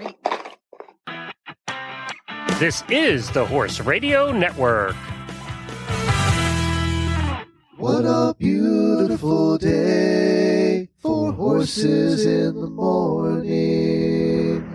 Great. This is the Horse Radio Network. What a beautiful day for horses in the morning.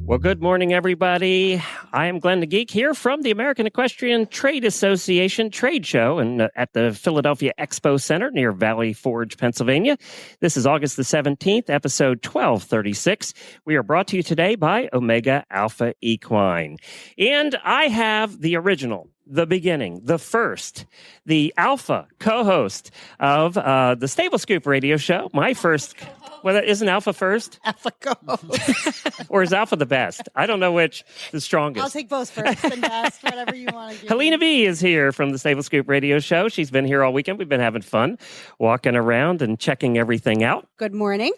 Well, good morning, everybody. I am Glenn the Geek here from the American Equestrian Trade Association trade show and at the Philadelphia Expo Center near Valley Forge, Pennsylvania. This is August the 17th, episode 1236. We are brought to you today by Omega Alpha Equine. And I have the original, the beginning, the first, the alpha co-host of the Stable Scoop radio show. My first, well, isn't Alpha first? Alpha co-host. Or is Alpha the best? I don't know which the strongest. I'll take both first and best, whatever you want to do. Helena B is here from the Stable Scoop radio show. She's been here all weekend. We've been having fun walking around and checking everything out. Good morning.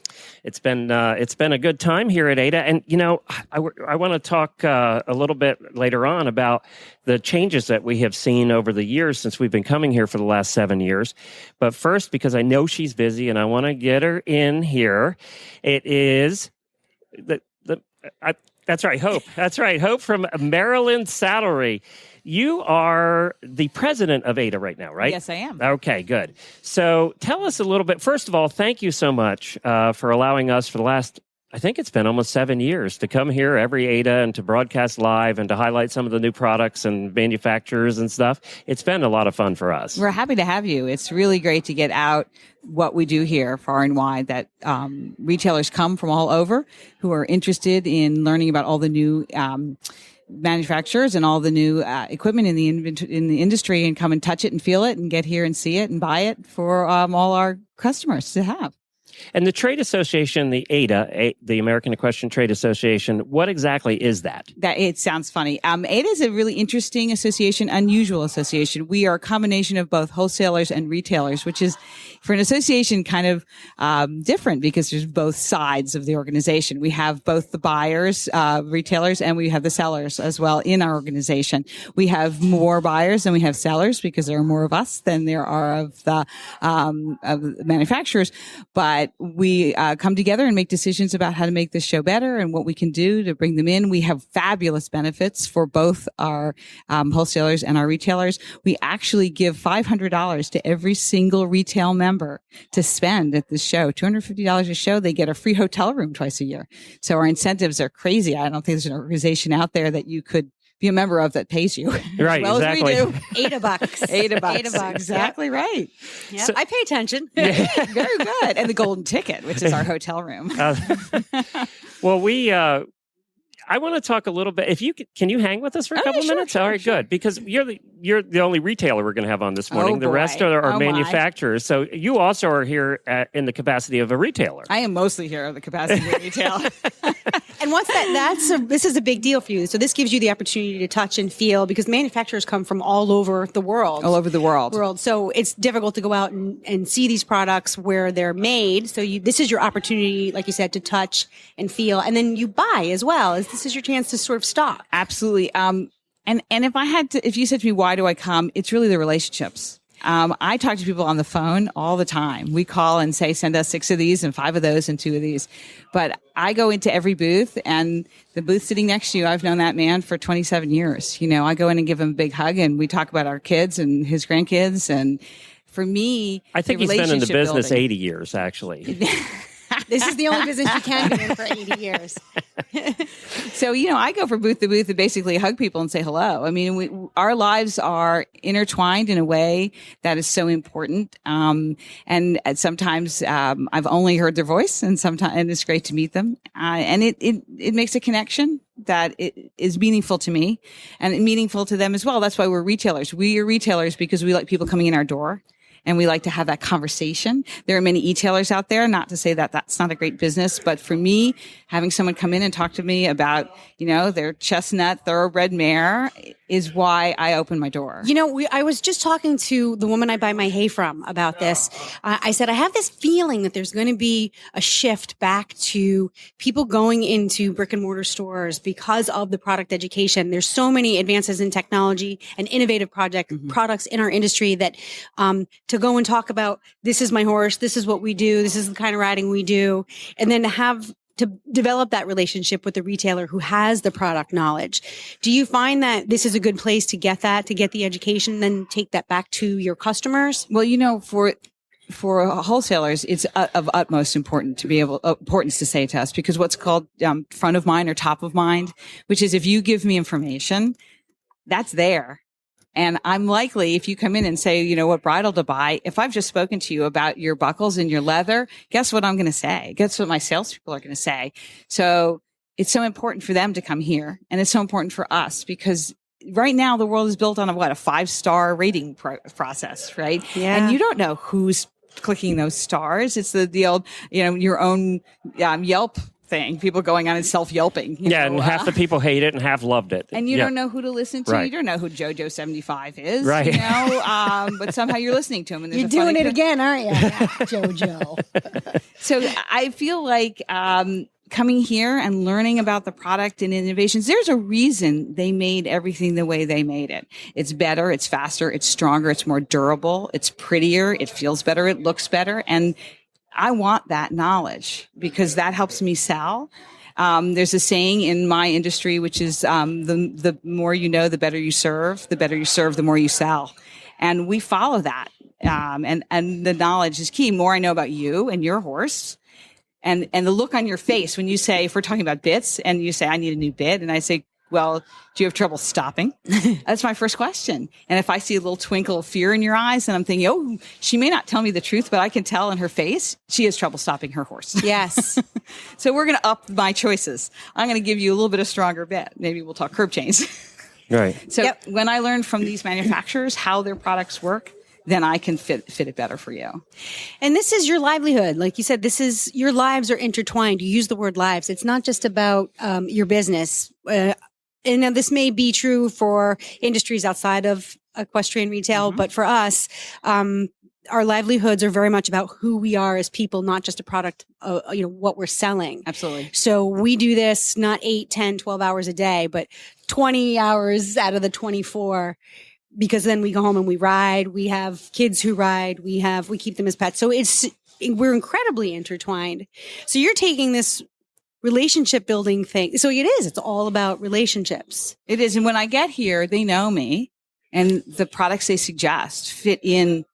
It's been a good time here at AETA. And, you know, I want to talk a little bit later on about the changes that we have seen over the years since we've been coming here for the last 7 years. But first, because I know she's busy and I want to get her in here, it is that's right, Hope. That's right, Hope from Maryland Saddlery. You are the president of AETA right now, right? Yes, I am. Okay, good. So tell us a little bit. First of all, thank you so much for allowing us for the last, I think it's been almost 7 years, to come here every AETA and to broadcast live and to highlight some of the new products and manufacturers and stuff. It's been a lot of fun for us. We're happy to have you. It's really great to get out what we do here far and wide, that retailers come from all over who are interested in learning about all the new manufacturers and all the new equipment in the industry, and come and touch it and feel it and get here and see it and buy it for all our customers to have. And the trade association, the AETA, the American Equestrian Trade Association, what exactly is that? That it sounds funny. AETA is a really interesting association, unusual association. We are a combination of both wholesalers and retailers, which is, for an association, kind of different because there's both sides of the organization. We have both the buyers, retailers, and we have the sellers as well in our organization. We have more buyers than we have sellers because there are more of us than there are of the manufacturers. But we come together and make decisions about how to make this show better and what we can do to bring them in. We have fabulous benefits for both our wholesalers and our retailers. We actually give $500 to every single retail member to spend at this show. $250 a show. They get a free hotel room twice a year. So our incentives are crazy. I don't think there's an organization out there that you could be a member of that pays you right, as well exactly. as we do. $8. $8. Exactly right. Yeah, I pay attention. Very good. And the golden ticket, which is our hotel room. Well, I want to talk a little bit. If you can you hang with us for a couple minutes? All right, good. Because you're the only retailer we're going to have on this morning. Oh, the rest are my. manufacturers. So you also are here in the capacity of a retailer. I am mostly here of the capacity of retail. And once this is a big deal for you. So this gives you the opportunity to touch and feel, because manufacturers come from all over the world. All over the world. So it's difficult to go out and see these products where they're made. So this is your opportunity, like you said, to touch and feel. And then you buy as well. This is your chance to sort of stock. Absolutely. And if you said to me, why do I come? It's really the relationships. I talk to people on the phone all the time. We call and say, send us 6 of these and 5 of those and 2 of these. But I go into every booth, and the booth sitting next to you, I've known that man for 27 years. You know, I go in and give him a big hug, and we talk about our kids and his grandkids. And for me, I think he's been in the business 80 years, actually. This is the only business you can be in for 80 years. So, I go from booth to booth and basically hug people and say hello. I mean, our lives are intertwined in a way that is so important. And sometimes I've only heard their voice, and it's great to meet them. And it makes a connection that it is meaningful to me and meaningful to them as well. That's why we're retailers. We are retailers because we like people coming in our door and we like to have that conversation. There are many e-tailers out there, not to say that that's not a great business, but for me, having someone come in and talk to me about, their chestnut thoroughbred mare is why I open my door. I was just talking to the woman I buy my hay from about this. I said, I have this feeling that there's going to be a shift back to people going into brick and mortar stores because of the product education. There's so many advances in technology and innovative products in our industry that to go and talk about, this is my horse, this is what we do, this is the kind of riding we do, and then to develop that relationship with the retailer who has the product knowledge. Do you find that this is a good place to get the education, then take that back to your customers? Well, for wholesalers, it's of utmost importance to say to us, because what's called front of mind or top of mind, which is if you give me information, that's there. And I'm likely, if you come in and say, what bridle to buy, if I've just spoken to you about your buckles and your leather, guess what I'm going to say? Guess what my salespeople are going to say? So it's so important for them to come here. And it's so important for us because right now the world is built on a 5-star rating process, right? Yeah. And you don't know who's clicking those stars. It's the old, your own Yelp thing, people going on and self-yelping. And half the people hate it and half loved it. And you don't know who to listen to. Right. You don't know who JoJo75 is. Right. But somehow you're listening to him. And you're doing it again, aren't you? Yeah, JoJo. So I feel like coming here and learning about the product and innovations, there's a reason they made everything the way they made it. It's better, it's faster, it's stronger, it's more durable, it's prettier, it feels better, it looks better. And I want that knowledge because that helps me sell. There's a saying in my industry, which is the more you know, the better you serve. The better you serve, the more you sell. And we follow that. And the knowledge is key. More I know about you and your horse, and the look on your face when you say, if we're talking about bits, and you say, I need a new bit, and I say, well, do you have trouble stopping? That's my first question. And if I see a little twinkle of fear in your eyes, and I'm thinking, oh, she may not tell me the truth, but I can tell in her face she has trouble stopping her horse. Yes. So we're going to up my choices. I'm going to give you a little bit of stronger bet. Maybe we'll talk curb chains. Right. So when I learn from these manufacturers how their products work, then I can fit it better for you. And this is your livelihood. Like you said, your lives are intertwined. You use the word lives. It's not just about your business. And this may be true for industries outside of equestrian retail, but for us, our livelihoods are very much about who we are as people, not just a product, what we're selling. Absolutely. So we do this not 8, 10, 12 hours a day, but 20 hours out of the 24, because then we go home and we ride. We have kids who ride. We keep them as pets. So we're incredibly intertwined. So you're taking this relationship building thing. So it's all about relationships. It is. And when I get here, they know me and the products they suggest fit in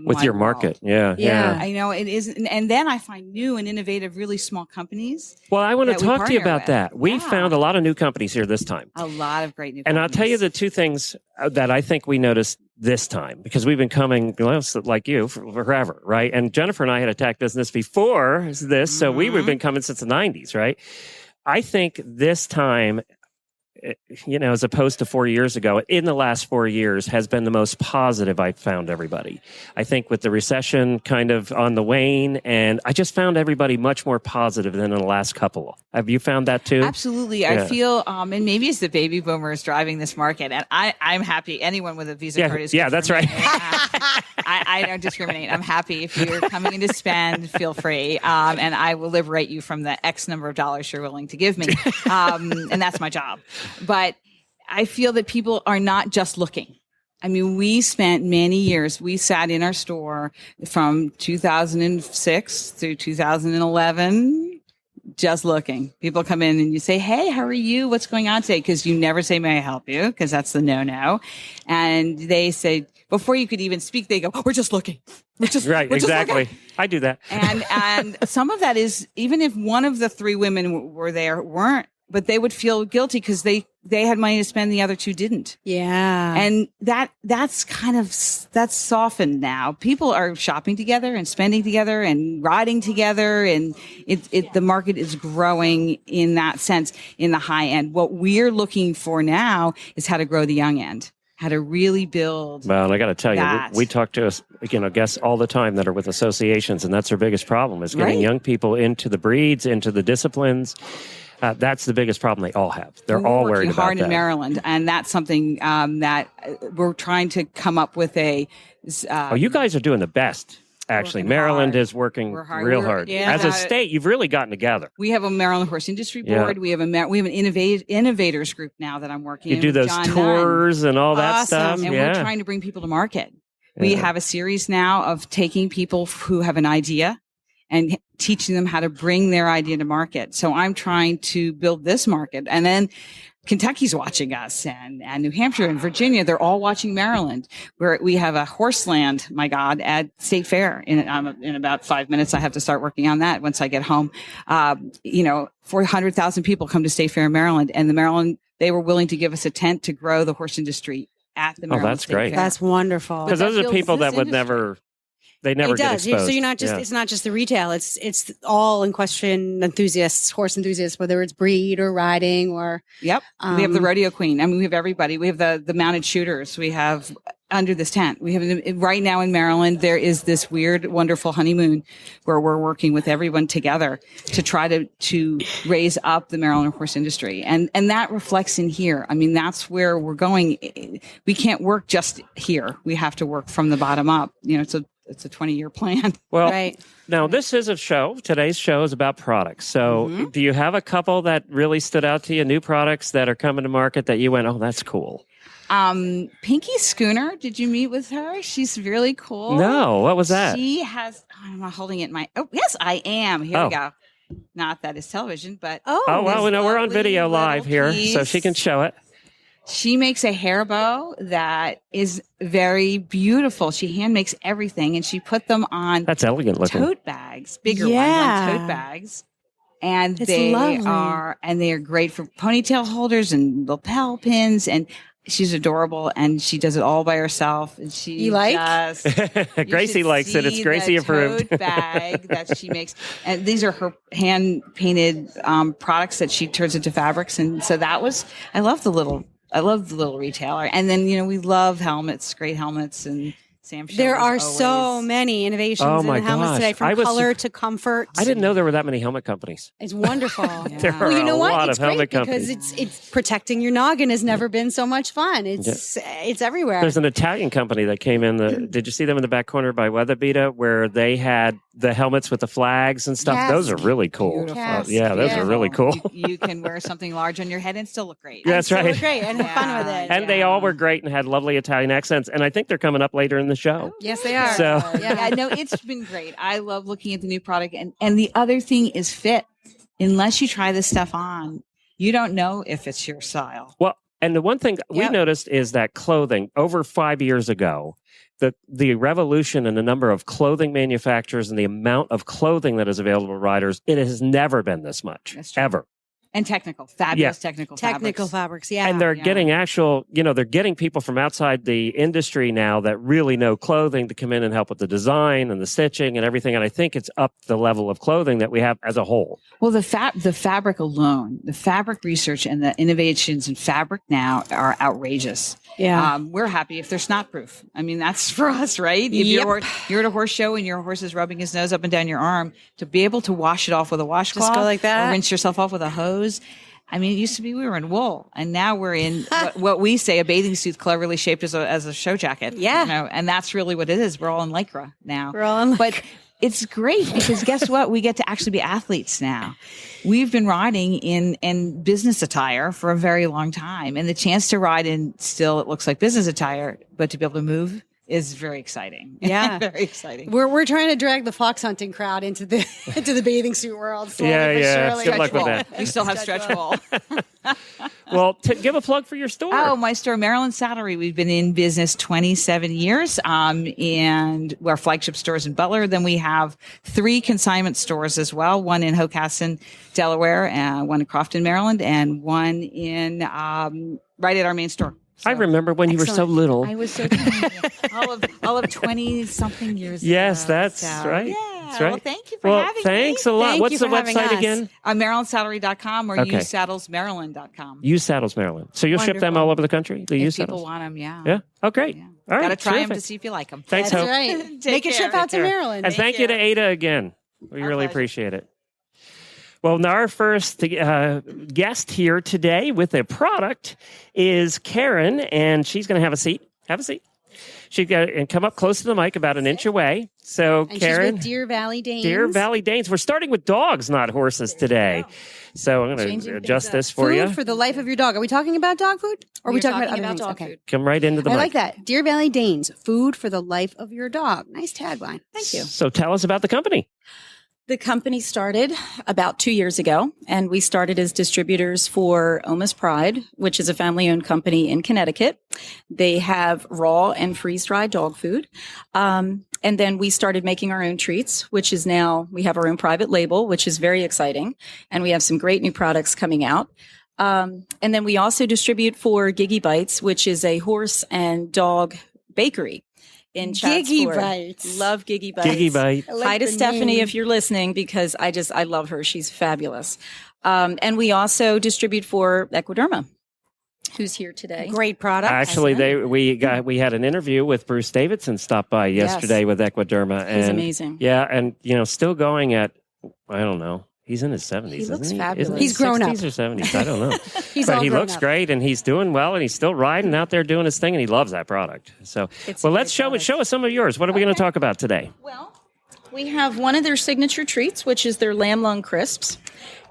with your market. Yeah. I know it is. And then I find new and innovative, really small companies. Well, I want to talk to you about that. We Yeah. found a lot of new companies here this time. A lot of great new And I'll companies. tell you the two things that I think we noticed this time, because we've been coming, like you, for forever, right? And Jennifer and I had a tech business before this, so we've been coming since the 90s, right? I think this time, as opposed to 4 years ago, in the last 4 years has been the most positive I've found everybody. I think with the recession kind of on the wane, and I just found everybody much more positive than in the last couple. Have you found that too? Absolutely. Yeah. I feel, and maybe it's the baby boomers driving this market. And I'm happy. Anyone with a Visa card is good. Yeah, that's right. I don't discriminate. I'm happy. If you're coming in to spend, feel free. And I will liberate you from the X number of dollars you're willing to give me. And that's my job. But I feel that people are not just looking. I mean, we spent many years, we sat in our store from 2006 through 2011, just looking. People come in and you say, hey, how are you? What's going on today? Because you never say, may I help you? Because that's the no-no. And they say, before you could even speak, they go, we're just looking. We're just exactly. Just I do that. And some of that is, even if one of the three women were there, weren't, but they would feel guilty because they had money to spend, the other two didn't. Yeah. And that's softened now. People are shopping together and spending together and riding together, and the market is growing in that sense in the high end. What we're looking for now is how to grow the young end. how to really build. Well, and I got to tell you, that. we talk to us, guests all the time that are with associations, and that's their biggest problem is getting Right. young people into the breeds, into the disciplines. That's the biggest problem they all have. They're We're all working worried about hard that. in Maryland, and that's something that we're trying to come up with a. You guys are doing the best. Actually, Working Maryland hard. is working We're hard. real We're- hard. yeah. As a state, you've really gotten together. We have a Maryland Horse Industry Yeah. Board. We have an innovators group now that I'm working. You do with those John Nunn. tours and all that Awesome. stuff. And yeah. we're trying to bring people to market. We Yeah. have a series now of taking people who have an idea and teaching them how to bring their idea to market. So I'm trying to build this market. And then Kentucky's watching us, and New Hampshire and Virginia, they're all watching Maryland, where we have a horseland, my God, at State Fair. In about 5 minutes, I have to start working on that once I get home. 400,000 people come to State Fair in Maryland, and they were willing to give us a tent to grow the horse industry at the Maryland that's State great. Fair. That's wonderful. Because that those are builds people this that would industry. they never It get does. exposed. So you're not just Yeah. it's not just the retail. It's all equestrian enthusiasts, horse enthusiasts, whether it's breed or riding or Yep. We have the Um, rodeo queen. I mean, we have everybody. We have the mounted shooters. We have under this tent. We have right now in Maryland, there is this weird, wonderful honeymoon where we're working with everyone together to try to raise up the Maryland horse industry. And that reflects in here. I mean, that's where we're going. We can't work just here. We have to work from the bottom up. It's a 20-year plan. Well, right. now this is a show. Today's show is about products. So do you have a couple that really stood out to you, new products that are coming to market that you went, oh, that's cool? Pinky Schooner, did you meet with her? She's really cool. No, what was that? She has, I'm not holding it in my, yes, I am. Here we go. Not that it's television, but. Oh, well, this we're on lovely video live little here, so she can piece. show it. She makes a hair bow that is very beautiful. She hand makes everything, and she put them on That's elegant looking. tote bags, bigger Yeah. ones on tote bags. And It's they lovely. are great for ponytail holders and lapel pins. And she's adorable, and she does it all by herself. And she You like? just, you Gracie should likes it. It's see Gracie the approved. tote bag that she makes, and these are her hand painted products that she turns into fabrics. And so I love the little retailer. And then we love helmets, great helmets, and Sam. There Shelby's are so always- many innovations Oh in my the helmets gosh. today, I from was color sur- to comfort. I didn't know there were that many helmet companies. It's wonderful. There are Well, you know a what? lot It's of helmet great companies. because it's protecting your noggin has never been so much fun. It's everywhere. There's an Italian company that came in. Did you see them in the back corner by Weatherbeeta, where they had the helmets with the flags and stuff? Yes. Those are really cool. Beautiful. Yes. Yeah, those are really cool. You can wear something large on your head and still look great. That's Still right. look great and have fun with it. And they all were great and had lovely Italian accents. And I think they're coming up later in the show. Yes, they are. So- Yeah, no, it's been great. I love looking at the new product. And the other thing is fit. Unless you try this stuff on, you don't know if it's your style. Well, and the one thing we Yep. noticed is that clothing over 5 years ago, the revolution in the number of clothing manufacturers and the amount of clothing that is available to riders, it has never been this much, That's true. ever. And fabulous technical fabrics. Yeah. And they're Yeah. getting they're getting people from outside the industry now that really know clothing to come in and help with the design and the stitching and everything. And I think it's up the level of clothing that we have as a whole. Well, the fabric alone, the fabric research and the innovations in fabric now are outrageous. yeah. We're happy if they're snot proof. I mean, that's for us, right? If Yep. you're at a horse show and your horse is rubbing his nose up and down your arm, to be able to wash it off with a washcloth, go like that. or rinse yourself off with a hose. I mean, it used to be we were in wool, and now we're in what we say a bathing suit cleverly shaped as a show jacket. Yeah. and that's really what it is. We're all in Lycra now. We're all in But it's great because guess what? We get to actually be athletes now. We've been riding in business attire for a very long time, and the chance to ride in still it looks like business attire, but to be able to move is very exciting. Yeah. very exciting. We're trying to drag the fox hunting crowd into the bathing suit world. Slowly Yeah, but yeah. surely. Good luck with Stretch that. ball. We still have stretch ball. Well, give a plug for your store. Oh, my store, Maryland Saddlery. We've been in business 27 years, and our flagship stores in Butler. Then we have 3 consignment stores as well, one in Hocassin, Delaware, one in Crofton, Maryland, and one in right at our main store. I remember when you were so Excellent. little. I was so tiny. all of 20 something years Yes, ago. that's So, right. Yeah. That's right. Well, thank you for Well, having thanks me. a lot. Thank What's you the for having website us. again? MarylandSaddlery.com or Okay. usesaddlesmaryland.com. Use Saddles, Maryland. So you'll ship them Wonderful. all over the country? The If use people Saddles? want them, yeah. Yeah. Oh, great. Yeah. All right. Got to try them terrific. to see if you like them. Thanks, That's Hope. right. Take Make a care. trip out to Take care. Maryland. And thank you to Ada again. We Our really pleasure. appreciate it. Well, now our first guest here today with a product is Karen, and she's going to have a seat. Have a seat. She's got and come up close to the mic, about an inch away. So, And Karen, she's with Deer Valley Danes. Deer Valley Danes. We're starting with dogs, not horses today. So I'm going Changing to adjust things this up. for Food you. for the life of your dog. Are we talking about dog food? Or are we We're talking about talking other about things? dog Okay. food. Come right into the I mic. like that. Deer Valley Danes, food for the life of your dog. Nice tagline. Thank you. So tell us about the company. The company started about 2 years ago, and we started as distributors for Oma's Pride, which is a family-owned company in Connecticut. They have raw and freeze-dried dog food. And then we started making our own treats, which is now we have our own private label, which is very exciting. And we have some great new products coming out. And then we also distribute for Giggy Bites, which is a horse and dog bakery in Giggy Chatsford. Bites. Love Giggy Bites. Giggy Bite. I like Hi to the Stephanie name. if you're listening, because I love her. She's fabulous. And we also distribute for Equiderma, who's here today. Great product. Actually, we had an interview with Bruce Davidson stop by yesterday with Equiderma. And He's amazing. Yeah, and still going at, I don't know. He's in his 70s, He isn't looks he? fabulous. Isn't He's grown 60s or 70s? I don't know. He's But all he grown looks up. great, and he's doing well, and he's still riding out there doing his thing, and he loves that product. So, It's a well, let's great show product. us some of yours. What are we going to talk about today? Well, we have one of their signature treats, which is their lamb lung crisps.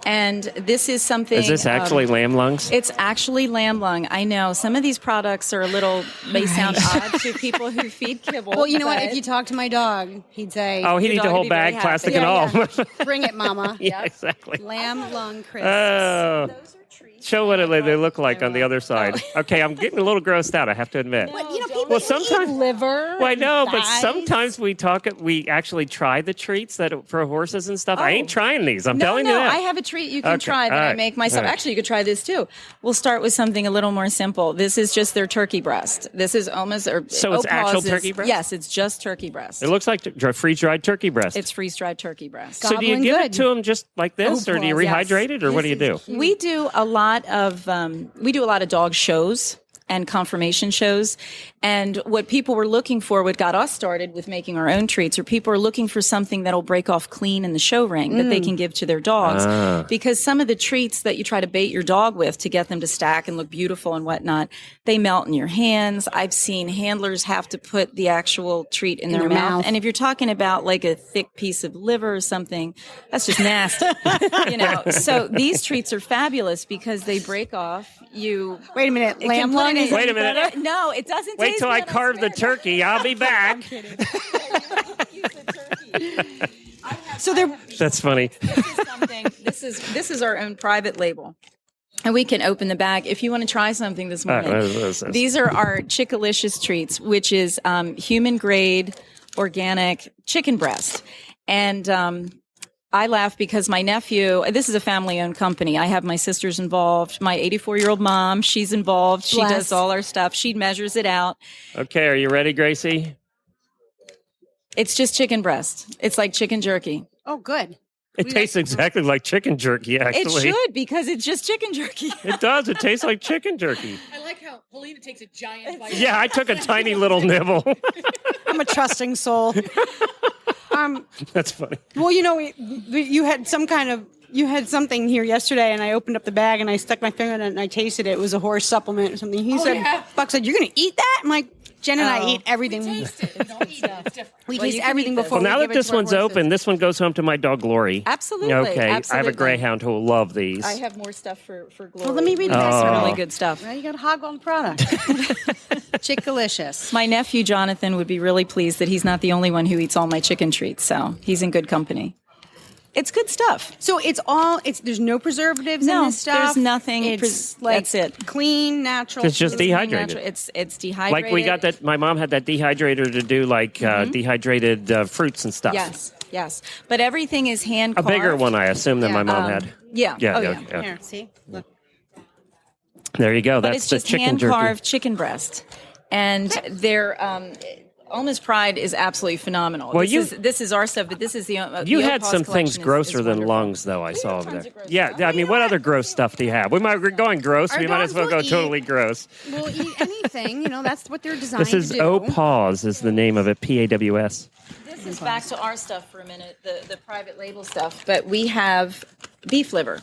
And this is something. Is this actually lamb lungs? It's actually lamb lung. I know some of these products are a little, may sound odd to people who feed kibble. Well, you know what? but- If you talk to my dog, he'd say, Oh, he Your needs a dog whole would be very bag, happy. plastic Yeah, and all. bring it, mama. Yeah, exactly. Lamb lung crisps. Oh. Show what they look like on the other side. Okay, I'm getting a little grossed out, I have to admit. But, you know, people Well, eat sometimes- liver. Well, I know, but thighs. sometimes we actually try the treats that for horses and stuff. I ain't trying these. I'm telling you No, that. I have a treat you can Okay, try that all I right, make myself. all right. Actually, you could try this too. We'll start with something a little more simple. This is just their turkey breast. This is Oma's or So it's Opaw's actual is- turkey breast? Yes, it's just turkey breast. It looks like freeze-dried turkey breast. It's freeze-dried turkey breast. So do you gobbling give good. it to them just like this, or do you Opaw's, yes. rehydrate it, or what do you do? We do a lot of dog shows and confirmation shows. And what people were looking for, what got us started with making our own treats, or people are looking for something that'll break off clean in the show ring that they can give to their dogs. Because some of the treats that you try to bait your dog with to get them to stack and look beautiful and whatnot, they melt in your hands. I've seen handlers have to put the actual treat in their mouth. And if you're talking about like a thick piece of liver or something, that's just nasty. So these treats are fabulous because they break off. Wait a minute. It Lamb can put lung in is a- Wait a minute. No, it doesn't. Wait taste till I good, carve the swear. turkey. I'll be back. So they're That's funny. This is our own private label. And we can open the bag if you want to try something this morning. what is this? These are our Chickalicious treats, which is human grade organic chicken breast. And I laugh because my nephew, this is a family owned company. I have my sisters involved. My 84-year-old mom, she's involved. She Bless. does all our stuff. She measures it out. Okay, are you ready, Gracie? It's just chicken breast. It's like chicken jerky. oh good. It tastes exactly like chicken jerky, It actually. should because it's just chicken jerky. It does. It tastes like chicken jerky. I like how Helena takes a giant bite. Yeah, I took a tiny little nibble. I'm a trusting soul. That's funny. Well, you had you had something here yesterday, and I opened up the bag and I stuck my finger in it and I tasted it. It was a horse supplement or something. He said, yeah. Buck said, "You're going to eat that?" I'm like, Jen and I Oh. eat everything. Taste it. Don't eat it. It's different. We Well, taste you can everything eat this. before. Well, now we that give it this to our one's horses. open, this one goes home to my dog Glory. Absolutely. Okay, I have a absolutely. greyhound who will love these. I have more stuff for Glory. Well, let me read the It's next one. really good stuff. Well, you got a hog on product. Chickalicious. My nephew Jonathan would be really pleased that he's not the only one who eats all my chicken treats, so he's in good company. It's good stuff. So there's no preservatives No, in this stuff. there's nothing It's that's it. Clean, natural. It's just food. dehydrated. It's dehydrated. Like we got that, my mom had that dehydrator to do like dehydrated fruits and stuff. Yes. But everything is hand A carved. bigger one, I assume, than Yeah, my mom had. Yeah. Yeah, Oh, yeah, yeah. yeah. Here, see? Look. There you go. But That's it's the just chicken hand jerky. carved chicken breast, and they're Alma's Pride is absolutely phenomenal. Well, this is our stuff, but this is the you the had Opals some things collection grosser is than wonderful. lungs, though. I saw over there. tons of gross Yeah, stuff. I mean, what other gross stuff do you have? We're going gross. Our We might as dogs well will go eat. totally gross. We'll eat anything. That's what they're designed This is to do. Opals is the name of it. PAWS. This is back to our stuff for a minute, the private label stuff. But we have beef liver,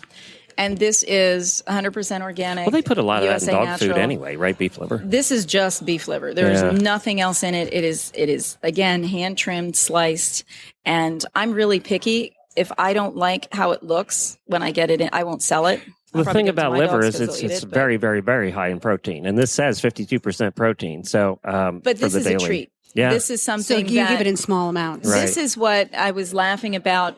and this is 100% organic. Well, they put a lot of that in USA dog natural. food anyway, right? Beef liver. This is just beef liver. There is Yeah. nothing else in it. It is again hand trimmed, sliced, and I'm really picky. If I don't like how it looks when I get it in, I won't sell it. I'll The probably thing give it to about my liver dogs is 'cause it's they'll eat it, but- very, very, very high in protein, and this says 52% protein. So, But for this the is daily. a treat. Yeah. This is So something you that give it in small amounts. Right. This is what I was laughing about.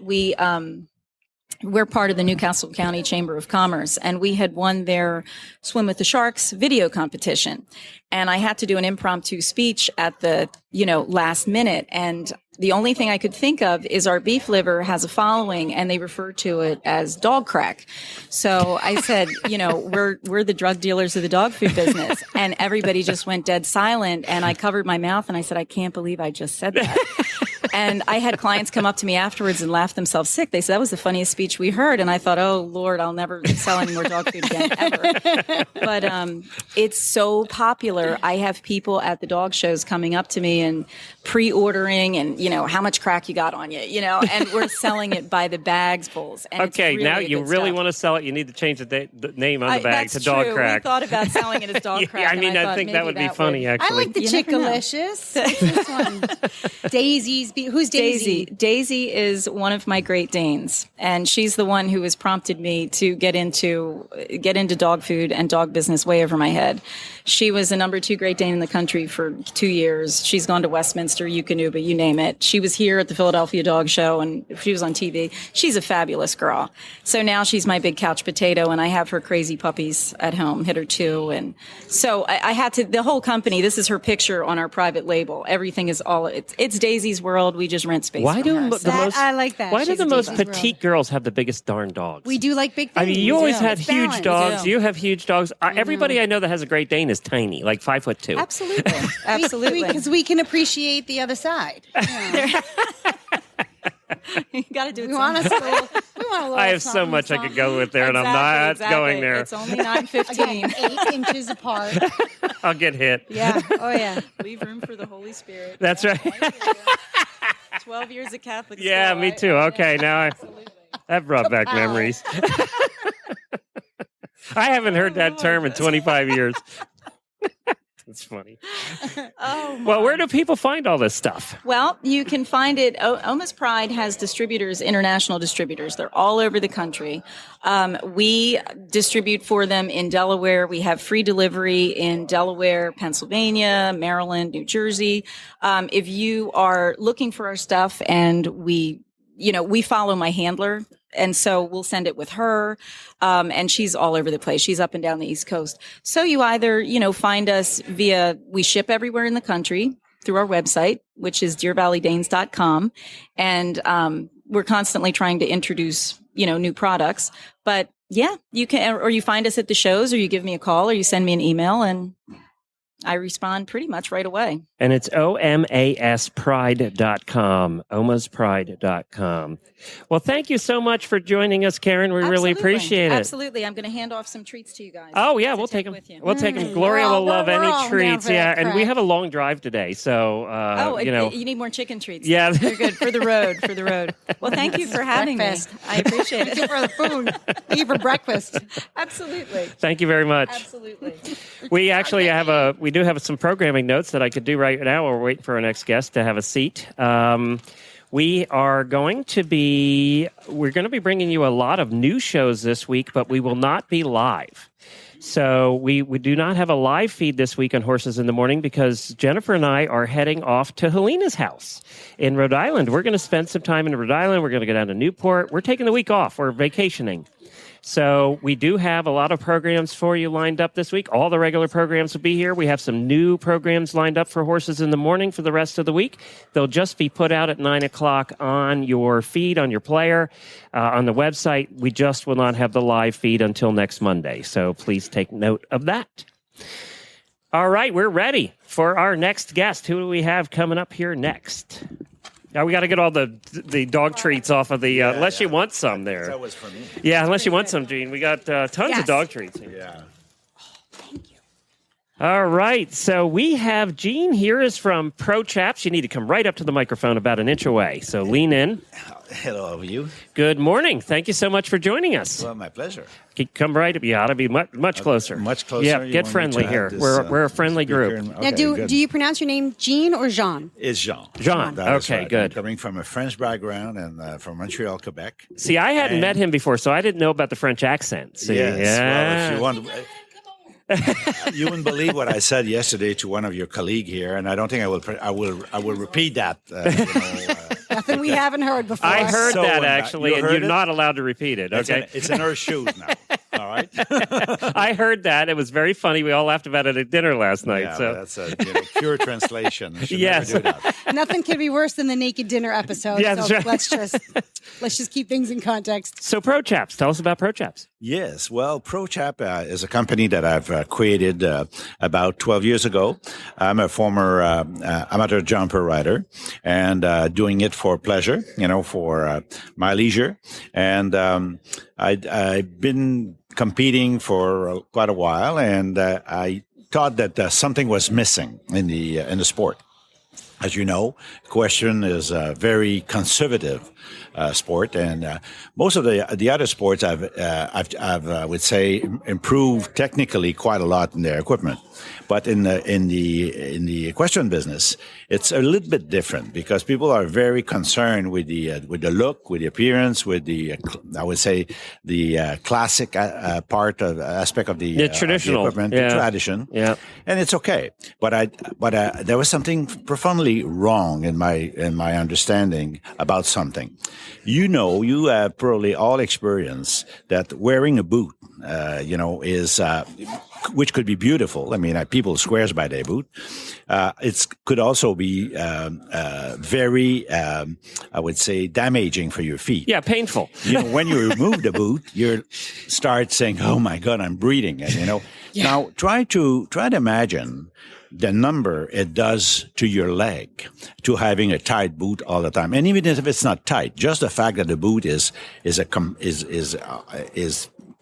We're part of the Newcastle County Chamber of Commerce, and we had won their Swim with the Sharks video competition. And I had to do an impromptu speech at the, last minute. And the only thing I could think of is our beef liver has a following, and they refer to it as dog crack. So I said, we're the drug dealers of the dog food business. And everybody just went dead silent. And I covered my mouth and I said, I can't believe I just said that. And I had clients come up to me afterwards and laugh themselves sick. They said, that was the funniest speech we heard. And I thought, oh, Lord, I'll never sell any more dog food again, ever. But it's so popular. I have people at the dog shows coming up to me and pre-ordering and, how much crack you got on you, and we're selling it by the bagsfuls. And it's Okay, really now good you really stuff. want to sell it. You need to change the name on the bag That's to dog true. crack. We thought about selling it as dog Yeah, crack. I mean, and I thought think that maybe would be funny, I actually. like the You never know. Chickalicious. What's this one? Daisy's. Who's Daisy? Daisy is one of my Great Danes, and she's the one who has prompted me to get into dog food and dog business way over my head. She was the number 2 Great Dane in the country for 2 years. She's gone to Westminster, Eukanuba, you name it. She was here at the Philadelphia Dog Show, and she was on TV. She's a fabulous girl. So now she's my big couch potato, and I have her crazy puppies at home, Hit Her 2. And so I had to, the whole company, this is her picture on our private label. Everything is it's Daisy's world. We just rent space. Why from do her. the most? I like that. Why do She's the a most Daisy's petite girls have the biggest darn dogs? We do like big things. I mean, you always do. had It's huge balanced. dogs. do. You have huge dogs. Everybody I know that has a Great Dane is tiny, like 5'2". Absolutely. Absolutely. Because we can appreciate the other side. You got to do it. We want sometime. a little I have so much I could go with there, and I'm not going there. It's only 9:15. Again, 8 inches apart. I'll get hit. Yeah. Oh, yeah. Leave room for the Holy Spirit. That's right. 12 years of Catholic Yeah, school. me too. Okay, now that brought back memories. I haven't heard that term in 25 years. It's funny. Oh, Well, where do people find all this stuff? well, you can find it. Oma's Pride has distributors, international distributors. They're all over the country. We distribute for them in Delaware. We have free delivery in Delaware, Pennsylvania, Maryland, New Jersey. If you are looking for our stuff, and we follow my handler, and so we'll send it with her. And she's all over the place. She's up and down the East Coast. So you either, find us we ship everywhere in the country through our website, which is deervalleydanes.com. And we're constantly trying to introduce, new products. But yeah, you can, or you find us at the shows, or you give me a call, or you send me an email, and I respond pretty much right away. And it's omaspride.com, omaspride.com. Well, thank you so much for joining us, Karen. We really appreciate it. Absolutely. I'm going to hand off some treats to you guys. Oh, yeah, to we'll take them. with you. We'll take them. Gloria will love we're any all down treats. for Yeah, that and we crack. have a long drive today. So, You need more chicken treats. Yeah. They're good for the road, Well, thank you for having Breakfast. me. I appreciate Thank you it. for the food. Thank you for breakfast. Absolutely. Thank you very much. Absolutely. We actually we do have some programming notes that I could do right now. We're waiting for our next guest to have a seat. We're going to be bringing you a lot of new shows this week, but we will not be live. So we do not have a live feed this week on Horses in the Morning because Jennifer and I are heading off to Helena's house in Rhode Island. We're going to spend some time in Rhode Island. We're going to go down to Newport. We're taking the week off. We're vacationing. So we do have a lot of programs for you lined up this week. All the regular programs will be here. We have some new programs lined up for Horses in the Morning for the rest of the week. They'll just be put out at 9 o'clock on your feed, on your player, on the website. We just will not have the live feed until next Monday. So please take note of that. All right, we're ready for our next guest. Who do we have coming up here next? Now we got to get all the dog treats off of the. Unless you want some there. That was for me. Yeah, unless you want some, Gene. We got tons of dog treats here. Yeah. Thank you. All right, so we have Gene here is from Pro Chaps. You need to come right up to the microphone about an inch away. So lean in. Hello, how are you? Good morning. Thank you so much for joining us. Well, my pleasure. Come right up. You ought to be much closer. Much closer. Yeah, You get want me friendly to here. have this, We're a friendly speaker group. in- Now, okay, good. do you pronounce your name Jean or Jean? It's Jean. Jean. That is Okay, right. good. I'm coming from a French background and from Montreal, Quebec. See, I hadn't And- met him before, so I didn't know about the French accent. See, Yes. yeah. Well, if you want, you wouldn't believe what I said yesterday to one of your colleagues here, and I don't think I will. I will repeat that. Nothing we haven't heard before. I heard So that when actually, you and heard you're it? not allowed to repeat it. Okay, It's in her shoes now. All right. I heard that. It was very funny. We all laughed about it at dinner last night. Yeah, so but that's a pure translation. You should Yes. never do that. Nothing could be worse than the naked dinner episode. Yeah, so that's right. let's just keep things in context. So Pro Chaps, tell us about Pro Chaps. Yes, well, ProChap is a company that I've created about 12 years ago. I'm a former amateur jumper rider and doing it for pleasure, for my leisure. And I've been competing for quite a while, and I thought that something was missing in the sport. As you know, equestrian is a very conservative sport, and most of the other sports I've I would say improved technically quite a lot in their equipment. But in the equestrian business, it's a little bit different because people are very concerned with the look, with the appearance, with the I would say the classic part of aspect of the traditional of the equipment, yeah. the tradition. Yeah. And it's okay, but there was something profoundly wrong in my understanding about something. You have probably all experienced that wearing a boot, is which could be beautiful. I mean, people swears by their boot. It could also be very, I would say, damaging for your feet. Yeah, painful. When you remove the boot, you start saying, "Oh my God, I'm breathing." And now try to imagine the number it does to your leg to having a tight boot all the time, and even if it's not tight, just the fact that the boot is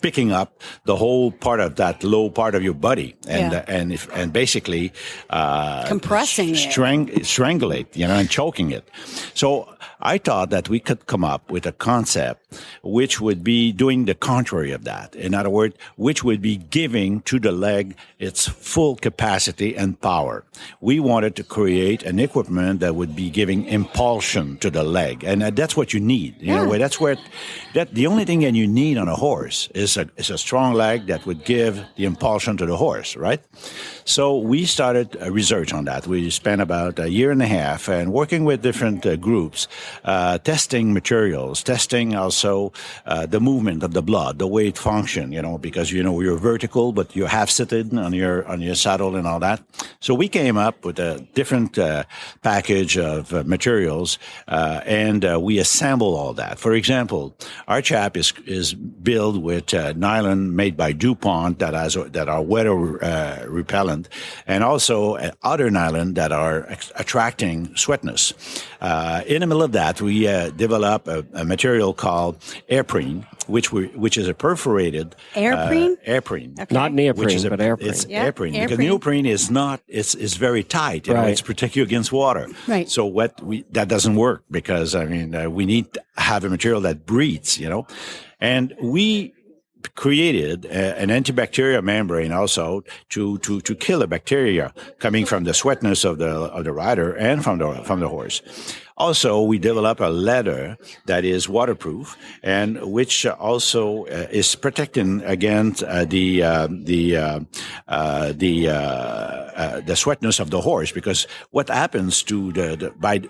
picking up the whole part of that low part of your body and basically Compressing it. strangulate, and choking it. So I thought that we could come up with a concept which would be doing the contrary of that. In other words, which would be giving to the leg its full capacity and power. We wanted to create an equipment that would be giving impulsion to the leg, and that's what you need. The only thing that you need on a horse is a strong leg that would give the impulsion to the horse, right? So we started research on that. We spent about a year and a half and working with different groups, testing materials, testing also the movement of the blood, the way it functions, because you're vertical, but you're half seated on your saddle and all that. So we came up with a different package of materials, and we assemble all that. For example, our chap is built with nylon made by DuPont that are weather repellent, and also other nylon that are attracting sweatness. In the middle of that, we develop a material called airprene, which is a perforated Airprene? airprene. Okay. Not neoprene, Which is but airprene. It's Yeah, airprene because airprene. neoprene is not. It's very tight. Right. It's protect you against water. Right. So that doesn't work because we need to have a material that breathes. And we created an antibacterial membrane also to kill the bacteria coming from the sweatness of the rider and from the horse. Also, we develop a leather that is waterproof and which also is protecting against the sweatness of the horse, because what happens to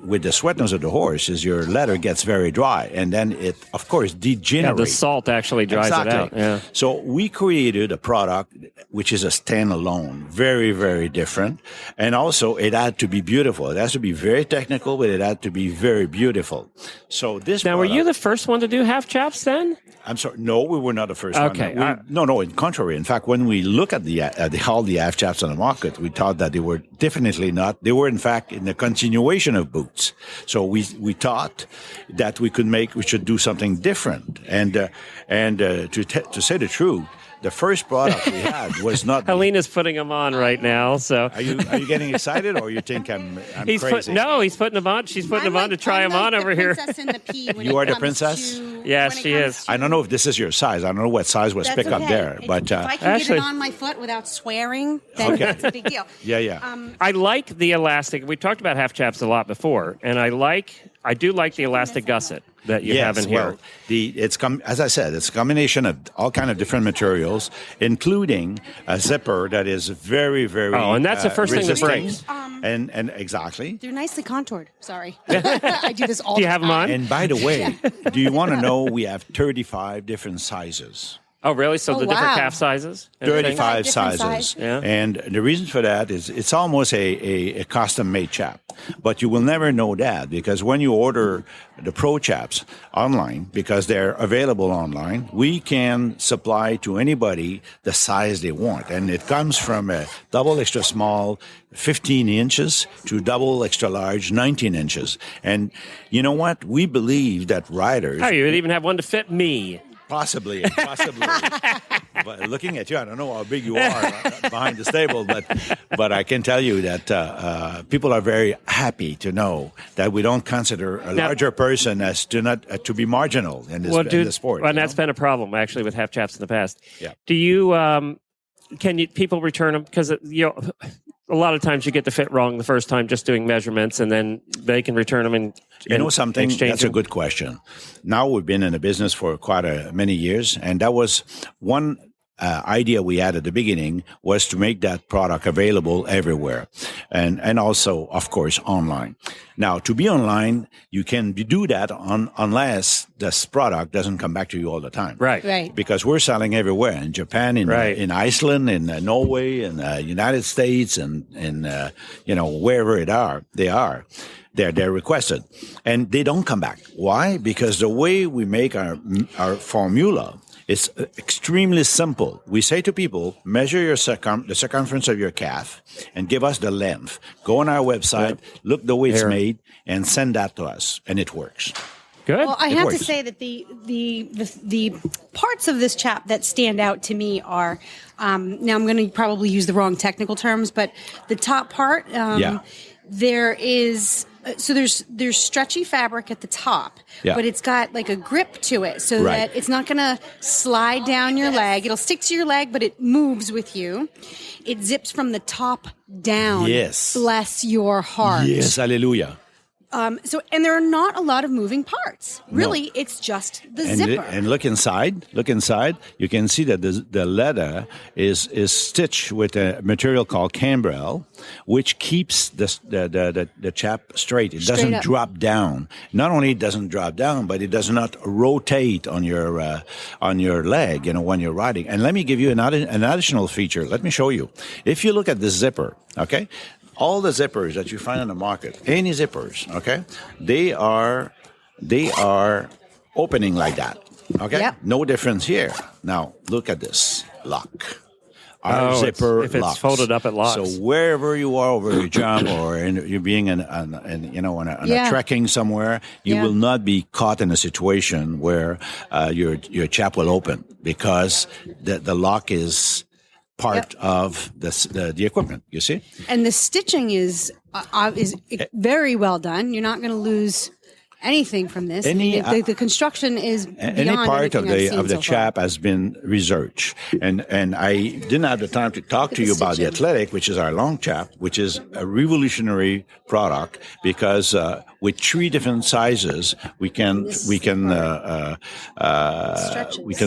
with the sweatness of the horse is your leather gets very dry, and then it, of course, degenerates. The salt actually dries it out. Yeah. So we created a product which is a standalone, very, very different, and also it had to be beautiful. It has to be very technical, but it had to be very beautiful. So this. Now, were you the first one to do half chaps then? I'm sorry. No, we were not the first Okay. one. No. In contrary, in fact, when we look at all the half chaps on the market, we thought that they were definitely not. They were, in fact, in the continuation of boots. So we thought that we should do something different. And to say the truth, the first product we had was not. Helena's putting them on right now. So Are you getting excited, or you think I'm he's crazy? he's putting them on. She's putting them on to try them on over here. You are the princess? Yes, she is. I don't know if this is your size. I don't know what size was picked up there, but if I can actually- get it on my foot without swearing, then Okay. it's a big deal. yeah. I like the elastic. We talked about half chaps a lot before, and I do like the elastic gusset that you have in here. Well, as I said, it's a combination of all kind of different materials, including a zipper that is very, very. Oh, and that's the first thing that resisting. breaks. And exactly. They're nicely contoured. Sorry. I do this all Do the you have them time. on? And by the way, do you want to know we have 35 different sizes? Oh, really? So the different wow. calf sizes? and things? 35 Different sizes. size. Yeah. And the reason for that is it's almost a custom-made chap. But you will never know that, because when you order the Pro Chaps online, because they're available online, we can supply to anybody the size they want. And it comes from a double extra small, 15 inches, to double extra large, 19 inches. And you know what? We believe that riders... Oh, you would even have one to fit me. Possibly. But looking at you, I don't know how big you are behind the stable, but I can tell you that people are very happy to know that we don't consider a larger person as to be marginal in this in the sport. And that's been a problem actually with half chaps in the past. Yeah. Do you people return them, because a lot of times you get the fit wrong the first time just doing measurements, and then they can return them and You know something? exchange That's a them. good question. Now we've been in the business for quite many years, and that was one idea we had at the beginning, was to make that product available everywhere, and also, of course, online. Now, to be online, you can do that unless this product doesn't come back to you all the time. Right. Right. Because we're selling everywhere, in Japan, in Iceland, in Norway, in United States, and wherever they are. They're requested, and they don't come back. Why? Because the way we make our formula is extremely simple. We say to people, measure the circumference of your calf and give us the length. Go on our website, look the way it's made, and send that to us, and it works. Good. Well, I It have works. to say that the parts of this chap that stand out to me are now I'm going to probably use the wrong technical terms, but the top part there is. So there's stretchy fabric at the top, but it's got like a grip to it, so that it's not going to slide down your leg. It'll stick to your leg, but it moves with you. It zips from the top down. Yes. Bless your heart. Yes, hallelujah. And there are not a lot of moving parts. Really, it's just the And zipper. and look inside. You can see that the leather is stitched with a material called cambrel, which keeps the chap straight. It doesn't up. drop down. Not only it doesn't drop down, but it does not rotate on your leg. When you're riding. And let me give you an additional feature. Let me show you. If you look at the zipper, okay. All the zippers that you find on the market, any zippers, okay, they are opening like that, okay? Yep. No difference here. Now, look at this lock. Our Oh, zipper if it's locks. folded up, it locks. So wherever you are over your jump or you're being on a trekking somewhere, you will not be caught in a situation where your chap will open, because the lock is part of the equipment, you see? And the stitching is very well done. You're not going to lose anything from this. The construction is beyond any part of anything I've seen the so far. chap has been researched, and I didn't have the time to talk to you about the stitching. Athletic, which is our long chap, which is a revolutionary product, because with 3 different sizes, we can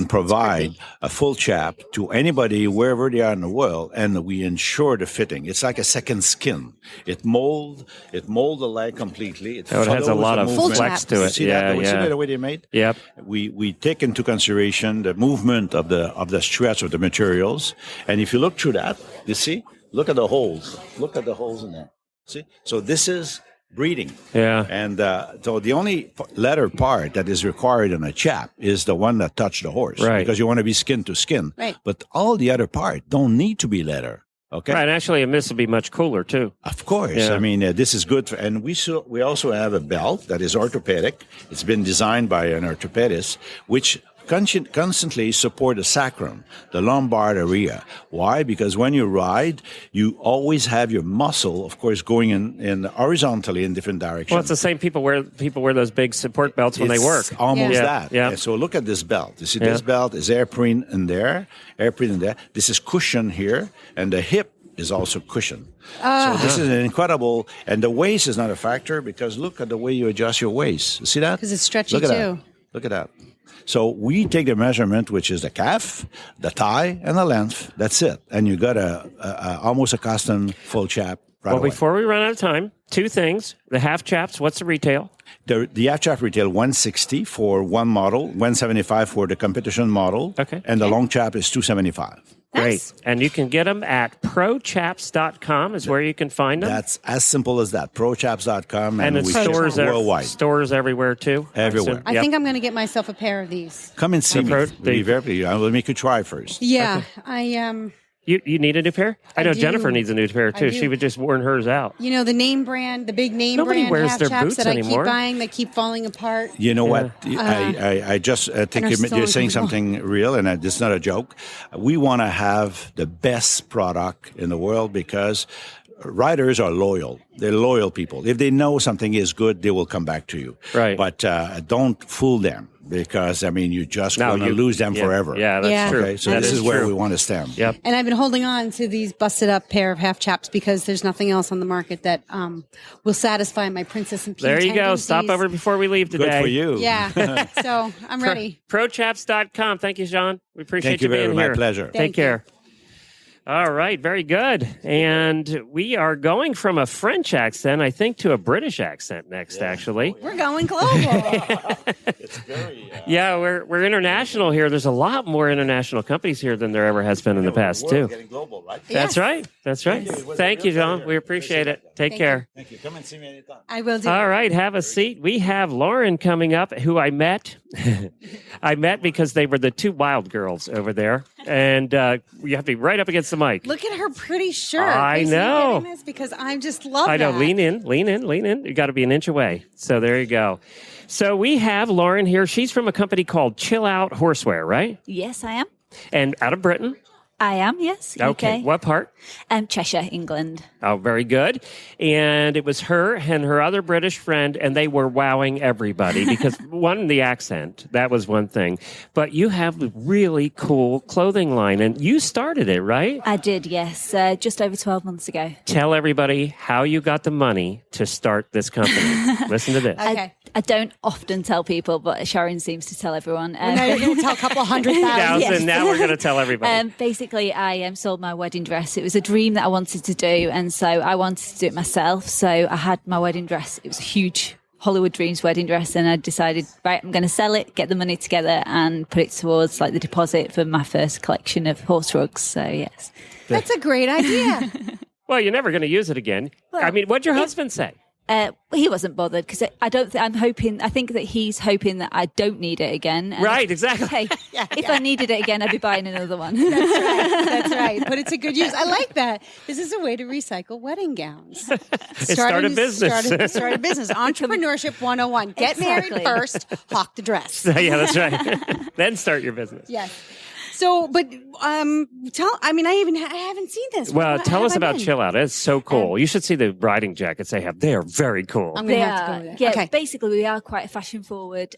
provide a full chap to anybody wherever they are in the world, and we ensure the fitting. It's like a second skin. It mold the leg completely. It has a lot of flex to it. See that? See that the way they made? Yep. We take into consideration the movement of the stretch of the materials, and if you look through that, you see. Look at the holes. Look at the holes in there. See? So this is breeding. Yeah. And so the only leather part that is required in a chap is the one that touched the horse. Right. Because you want to be skin to skin. Right. But all the other part don't need to be leather. Okay. Right. Actually, and this will be much cooler too. Of course. Yeah. I mean, this is good. And we also have a belt that is orthopedic. It's been designed by an orthopedist, which constantly support the sacrum, the lumbar area. Why? Because when you ride, you always have your muscle, of course, going in horizontally in different directions. Well, it's the same people wear those big support belts when they work. Almost Yeah. that. Yeah. And so look at this belt. You see this belt is airprint in there, airprint in there. This is cushion here, and the hip is also cushion. So this is an incredible, and the waist is not a factor because look at the way you adjust your waist. You see that? Because it's stretchy Look at too. that. Look at that. So we take the measurement, which is the calf, the thigh, and the length. That's it. And you got almost a custom full chap right Well, away. before we run out of time, 2 things. The half chaps, what's the retail? The half chap retail $160 for one model, $175 for the competition model, Okay. and the long chap is $275. Great. And you can get them at prochaps.com is where you can find them. That's as simple as that. Prochaps.com, and it's we ship stores worldwide. Stores everywhere too. Everywhere. I think I'm going to get myself a pair of these. Come and see me. I will make you try first. Yeah, I You need a new pair? I know do. Jennifer needs a new pair too. I do. She would just worn hers out. You know, the name brand, the big name Nobody brand wears half their chaps boots that I anymore. keep buying that keep falling apart. You know what? I just think and are so you're saying uncomfortable. something real, and it's not a joke. We want to have the best product in the world because riders are loyal. They're loyal people. If they know something is good, they will come back to you. Right. But don't fool them because, I mean, you're just going to lose them forever. Yeah, that's Yeah. true. Okay, so That this is where true. we want to stand. Yep. And I've been holding on to these busted up pair of half chaps because there's nothing else on the market that will satisfy my princess and pea There you go. tendencies. Stop over before we leave today. Good for you. Yeah, so I'm ready. Prochaps.com. Thank you, Jean. We appreciate Thank you being very here. much. My pleasure. Take Thank you. care. All right, very good. And we are going from a French accent, I think, to a British accent next, actually. We're going global. Yeah, we're international here. There's a lot more international companies here than there ever has been in the past, too. Getting global, right? That's right. That's right. Thank you, John. We appreciate it. Take care. Thank you. Come and see me anytime. I will do. All right, have a seat. We have Lauren coming up, who I met. I met because they were the 2 wild girls over there. And you have to be right up against the mic. Look at her pretty shirt. I Grace, are you know. getting this? Because I just love I know. that. Lean in, lean in, lean in. You got to be an inch away. So there you go. So we have Lauren here. She's from a company called Chill Out Horsewear, right? Yes, I am. And out of Britain. I am, yes. Okay. UK. What part? Cheshire, England. Oh, very good. And it was her and her other British friend, and they were wowing everybody because one, the accent, that was one thing. But you have a really cool clothing line, and you started it, right? I did, yes, just over 12 months ago. Tell everybody how you got the money to start this company. Listen to this. Okay. I don't often tell people, but Sharon seems to tell everyone. Well, now you're going to tell a couple 100,000. Yes. Now we're going to tell everybody. Basically, I sold my wedding dress. It was a dream that I wanted to do, and so I wanted to do it myself. So I had my wedding dress. It was a huge Hollywood Dreams wedding dress, and I decided, right, I'm going to sell it, get the money together, and put it towards like the deposit for my first collection of horse rugs. So yes, That's a great idea. Well, you're never going to use it again. I mean, what'd your husband say? he wasn't bothered because I think that he's hoping that I don't need it again. And Right, exactly. Hey, if I needed it again, I'd be buying another one. That's right. But it's a good use. I like that. This is a way to recycle wedding gowns. Start a business. Start a business. Entrepreneurship 101. Get married Exactly. first, hawk the dress. Yeah, that's right. Then start your business. Yes. So, but I haven't seen this. Well, What tell have us I about been? Chill Out. It's so cool. You should see the riding jackets they have. They are very cool. I'm going They to have to are, go there. yeah. Okay. Basically, we are quite a fashion forward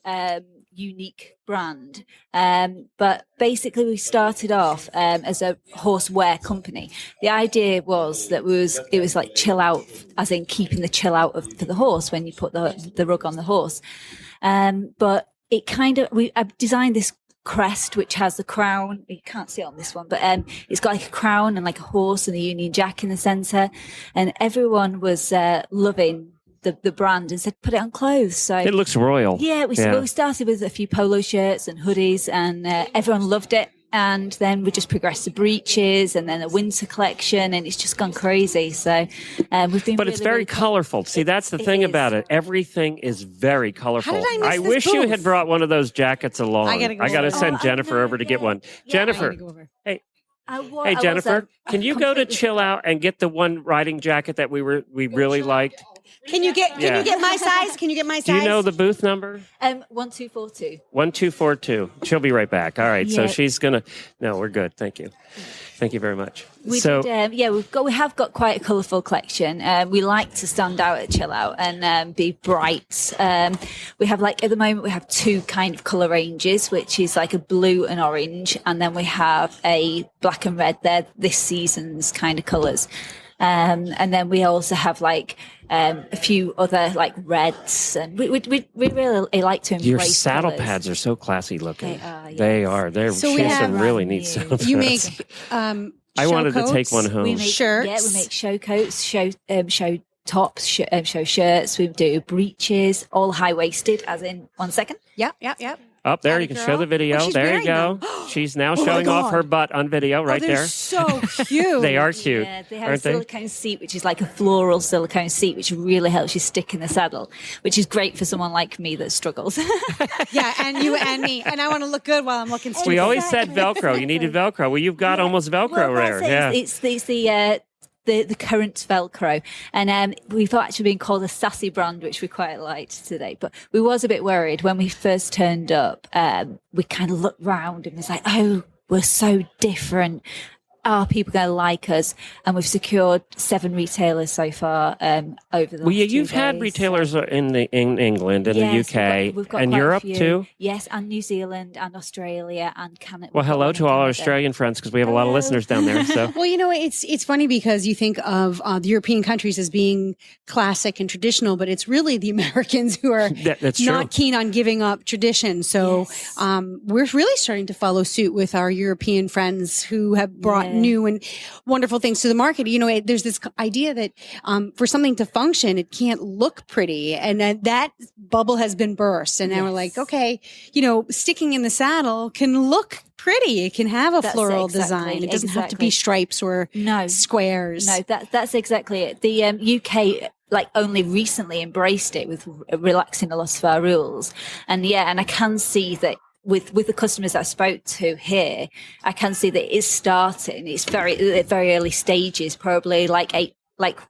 unique brand. But basically we started off as a horsewear company. The idea was that it was like chill out, as in keeping the chill out for the horse when you put the rug on the horse. But it I've designed this crest which has the crown. You can't see it on this one, but it's got like a crown and like a horse and a Union Jack in the center, and everyone was loving the brand and said put it on clothes. So it looks royal. Yeah, we started with a few polo shirts and hoodies, and everyone loved it. And then we just progressed to breeches, and then a winter collection, and it's just gone crazy. So we've been. But it's very colorful. See, that's the thing about it. Everything is very colorful. How did I miss I this wish you booth? had brought one of those jackets along. I gotta to over. send Jennifer over to get one. Jennifer, hey, Jennifer, can you go to Chill Out and get the one riding jacket that we really liked? Can you get my size? Can you get my size? Do you know the booth number? 1242. 1242. She'll be right back. All right. Yeah. So she's gonna. No, we're good. Thank you. Thank you very much. We have got quite a colourful collection. We like to stand out at Chill Out and be bright. We have at the moment we have two kind of colour ranges, which is like a blue and orange, and then we have a black and red. They're this season's kind of colours. And then we also have a few other reds, and we really like to embrace your saddle colours. pads are so classy looking. They are. Yes. They are. They're So we have some really neat saddle pads. You make I wanted show to take coats. one home. We make Shirts. Yeah, we make show coats, show tops, show shirts. We do breeches, all high waisted. As in, 1 second. Yep. Up there, Atta you can girl. show the video. Oh, she's there you wearing go. She's now Oh my showing off God. her butt on video right they're there. so cute. They are cute. Yeah, they have aren't a silicone seat, which is like a floral silicone seat, which really helps you stick in the saddle, which is great for someone like me that struggles. Yeah, and you and me. And I want to look good while I'm looking stupid. We always said Velcro. You needed Velcro. Well, you've got almost Velcro there. Yeah. It's the current Velcro, and we've actually been called a sassy brand, which we quite liked today. But we was a bit worried when we first turned up. We kind of looked round and was like, "Oh, we're so different. Are people going to like us?" And we've secured 7 retailers so far over the last 2 you've had days. retailers in England and Yes, the UK we've got and quite a Europe few. too. Yes, and New Zealand and Australia and Canada. Well, hello to all our Australian friends because we have a lot of Hello. listeners down there. So Well, it's funny because you think of the European countries as being classic and traditional, but it's really the Americans who are that's not true. keen on giving up tradition. So Yes. we're really starting to follow suit with our European friends who have brought new and wonderful things to the market. There's this idea that for something to function, it can't look pretty, and that bubble has been burst. And now we're like, okay, sticking in the saddle can look pretty. It can have a That's floral exactly- design. It doesn't have to be exactly. stripes or squares. No, that's exactly it. The UK only recently embraced it with relaxing a lot of our rules, and I can see that. With the customers I spoke to here, I can see that it is starting. It's very early stages, probably like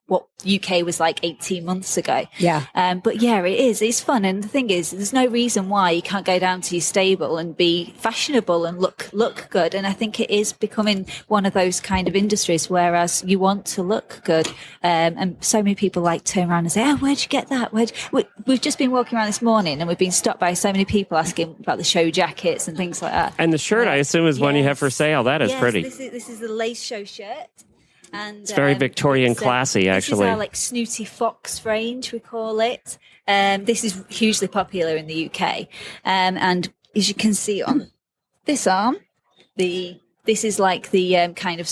what UK was like 18 months ago. Yeah. But it is. It's fun. And the thing is, there's no reason why you can't go down to your stable and be fashionable and look good. And I think it is becoming one of those kind of industries, whereas you want to look good. And so many people turn around and say, "Oh, where'd you get that? We've just been walking around this morning and we've been stopped by so many people asking about the show jackets and things like that." And the shirt, I assume, is one you have for sale. That is pretty. This is the lace show shirt. And, it's very Victorian classy, actually. This is our snooty fox range, we call it. This is hugely popular in the UK. And as you can see on this arm, this is the kind of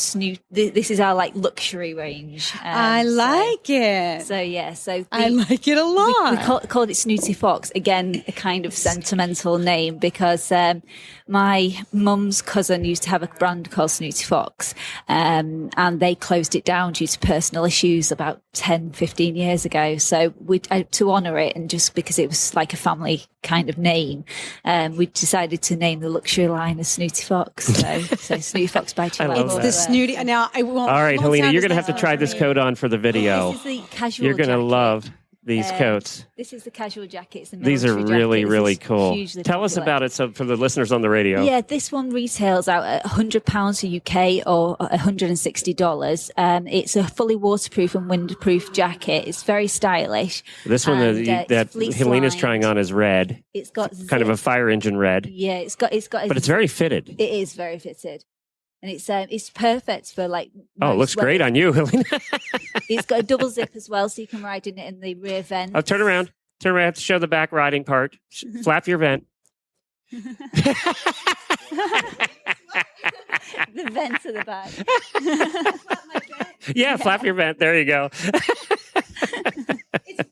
this is our luxury range. I like it. So I like it a lot. We called it Snooty Fox. Again, a kind of sentimental name because my mum's cousin used to have a brand called Snooty Fox, and they closed it down due to personal issues about 10, 15 years ago. So to honour it, and just because it was like a family kind of name, we decided to name the luxury line as Snooty Fox. So Snooty Fox by Chill Out. It's the snooty. Now I won't. All right, it won't Helena, sound you're as going to have to nice try for this me. coat on for the video. This is the casual You're going to jacket. love. these coats? This is the casual jacket. It's a These are military really, jacket. This really is cool. hugely Tell us popular. about it so for the listeners on the radio. Yeah, this one retails out at £100 for UK or $160. It's a fully waterproof and windproof jacket. It's very stylish. This one And, that it's fleece Helena's lined. trying on is red. It's got Kind of a zip. fire engine red. Yeah, it's got. But it's very fitted. It is very fitted, and it's perfect for like. Oh, it looks great on you, Helena. It's got a double zip as well, so you can ride in it in the rear vent. Oh, turn around. Turn around. I have to show the back riding part. Flap your vent. The vent to the back. Yeah, flap your vent. There you go. It's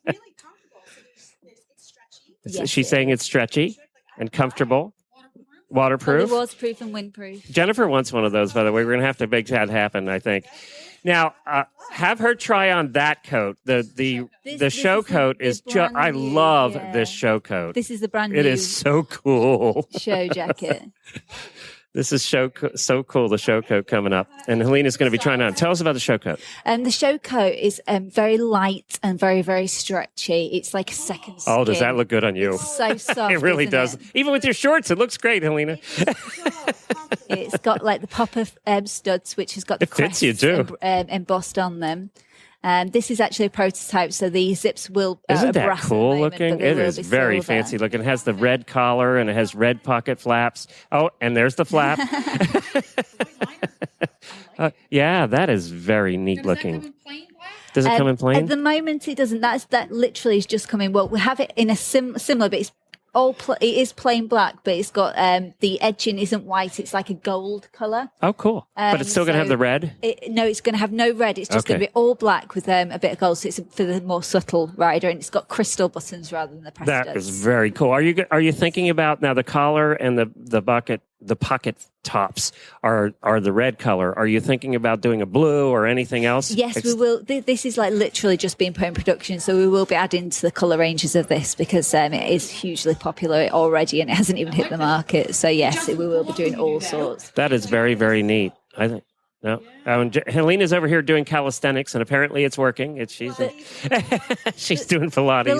really comfortable. So it's stretchy. Yes, She's it saying is. it's stretchy and comfortable, Fully waterproof. waterproof and windproof. Jennifer wants one of those, by the way. We're going to have to make that happen, I think. Now, have her try on that coat. The This show is the- coat the is brand I new, love yeah. this show coat. This is the brand new It is so cool. show jacket. This is so cool, the show coat coming up. And Helena's going to be trying on. Tell us about the show coat. The show coat is very light and very, very stretchy. It's like a second skin. Oh, does that look good on you? It's so soft. It really isn't does. it? Even with your shorts, it looks great, Helena. It's got like the popper studs, which has got the It fits you, crests too. embossed on them. This is actually a prototype, so the zips will. Isn't are that brass at the cool moment, looking? but they It will is be very silver. fancy looking. It has the red collar and it has red pocket flaps. Oh, and there's the flap. Yeah, that is very neat looking. Does it come in plain? At the moment, it doesn't. That literally is just coming. Well, we have it in a similar, but it's it is plain black, but it's got the edging isn't white. It's like a gold color. Oh, cool. But it's still going to have the red? No, it's going to have no red. It's just going Okay. to be all black with a bit of gold. So it's for the more subtle rider, and it's got crystal buttons rather than the press That studs. is very cool. Are you thinking about now the collar and the pocket tops are the red color? Are you thinking about doing a blue or anything else? Yes, we will. This is like literally just being put in production, so we will be adding to the color ranges of this because it is hugely popular already and it hasn't even hit the market. So yes, we will be doing all sorts. That is very, very neat. I think. No, Helena's over here doing calisthenics, and apparently it's working. She's doing Pilates.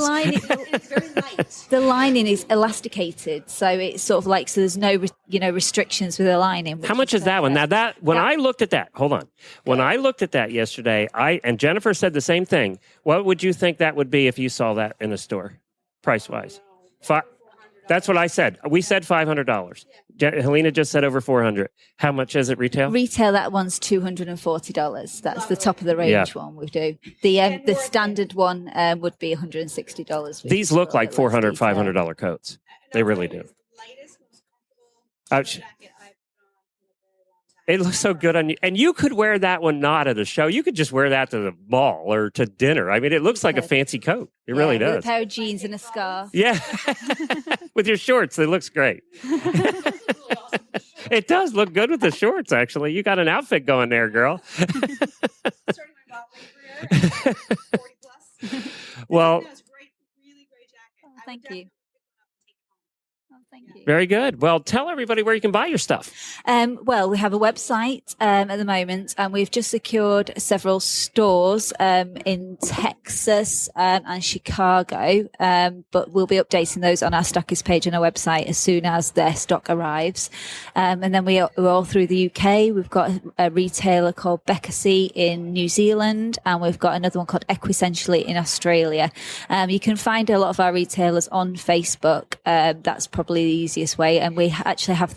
The lining is elasticated, so it's sort of like so. There's no restrictions with the lining. How much is that one? Now I looked at that, hold on. When I looked at that yesterday, and Jennifer said the same thing. What would you think that would be if you saw that in a store, price wise? That's what I said. We said $500. Helena just said over $400. How much does it retail? Retail, that one's $240. That's the top of the range one we do. The standard one would be $160. These look like $400, $500 coats. They really do. It looks so good on you. And you could wear that one not at a show. You could just wear that to the mall or to dinner. I mean, it looks like a fancy coat. It really does. With a pair of jeans and a scarf. Yeah. With your shorts, it looks great. It does look good with the shorts, actually. You got an outfit going there, girl. Starting my modeling career, 40 plus. Well, No, it's a really great jacket. Oh, thank you. Thank you. very good. Well, tell everybody where you can buy your stuff. Well, we have a website at the moment, and we've just secured several stores in Texas and Chicago. But we'll be updating those on our stockist page on our website as soon as their stock arrives. And then we're all through the UK. We've got a retailer called Beckersey in New Zealand, and we've got another one called Equessentially in Australia. You can find a lot of our retailers on Facebook. That's probably the easiest way, and we actually have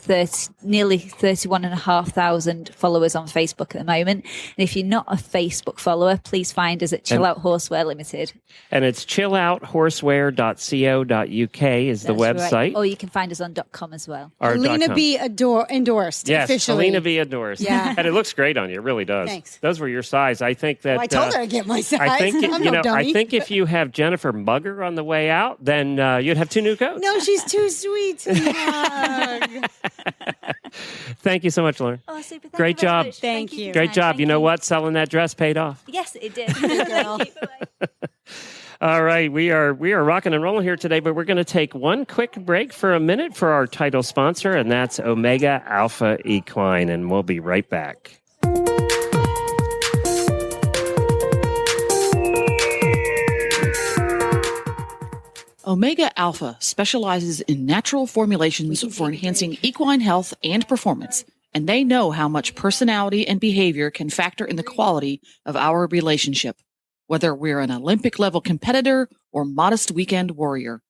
nearly 31,500 followers on Facebook at the moment. And if you're not a Facebook follower, please find us at Chill Out Horsewear Limited. And it's chillouthorsewear.co.uk is the That's website. right. Or you can find us on .com as well. Or Helena .com. B. endorsed Yes, officially. Helena B. endorsed. Yeah. And it looks great on you. It really does. Thanks. Those were your size. I think that Well, I told her to get my size. I think I'm no dummy. I think if you have Jennifer Mugger on the way out, then you'd have two new coats. No, she's too sweet to hug. Thank you so much, Lauren. Oh, super. Thank Great you very job. much. Thank you. for your Great time. job. Thank You know what? Selling that dress paid off. Yes, it did. girl. Thank you. Bye-bye. All right, we are rocking and rolling here today, but we're going to take one quick break for a minute for our title sponsor, and that's Omega Alpha Equine, and we'll be right back. Omega Alpha specializes in natural formulations for enhancing equine health and performance, and they know how much personality and behavior can factor in the quality of our relationship, whether we're an Olympic-level competitor or modest weekend warrior.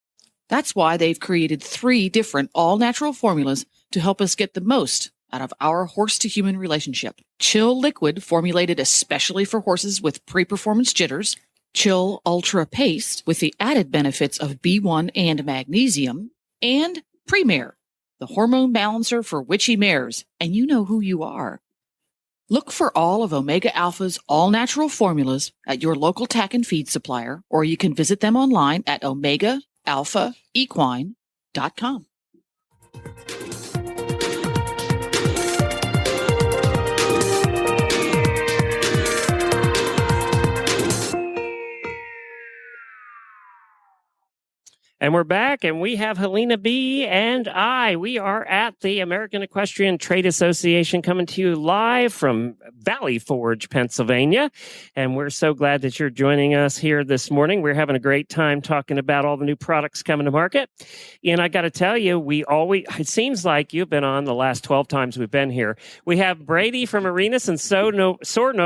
That's why they've created 3 different all-natural formulas to help us get the most out of our horse-to-human relationship. Chill Liquid, formulated especially for horses with pre-performance jitters. Chill Ultra Paste, with the added benefits of B1 and magnesium. And Premier, the hormone balancer for witchy mares. And you know who you are. Look for all of Omega Alpha's all-natural formulas at your local tack and feed supplier, or you can visit them online at OmegaAlphaEquine.com. And we're back, and we have Helena B. and I. We are at the American Equestrian Trade Association, coming to you live from Valley Forge, Pennsylvania. And we're so glad that you're joining us here this morning. We're having a great time talking about all the new products coming to market. And I got to tell you, it seems like you've been on the last 12 times we've been here. We have Brady from Arenas and Soar No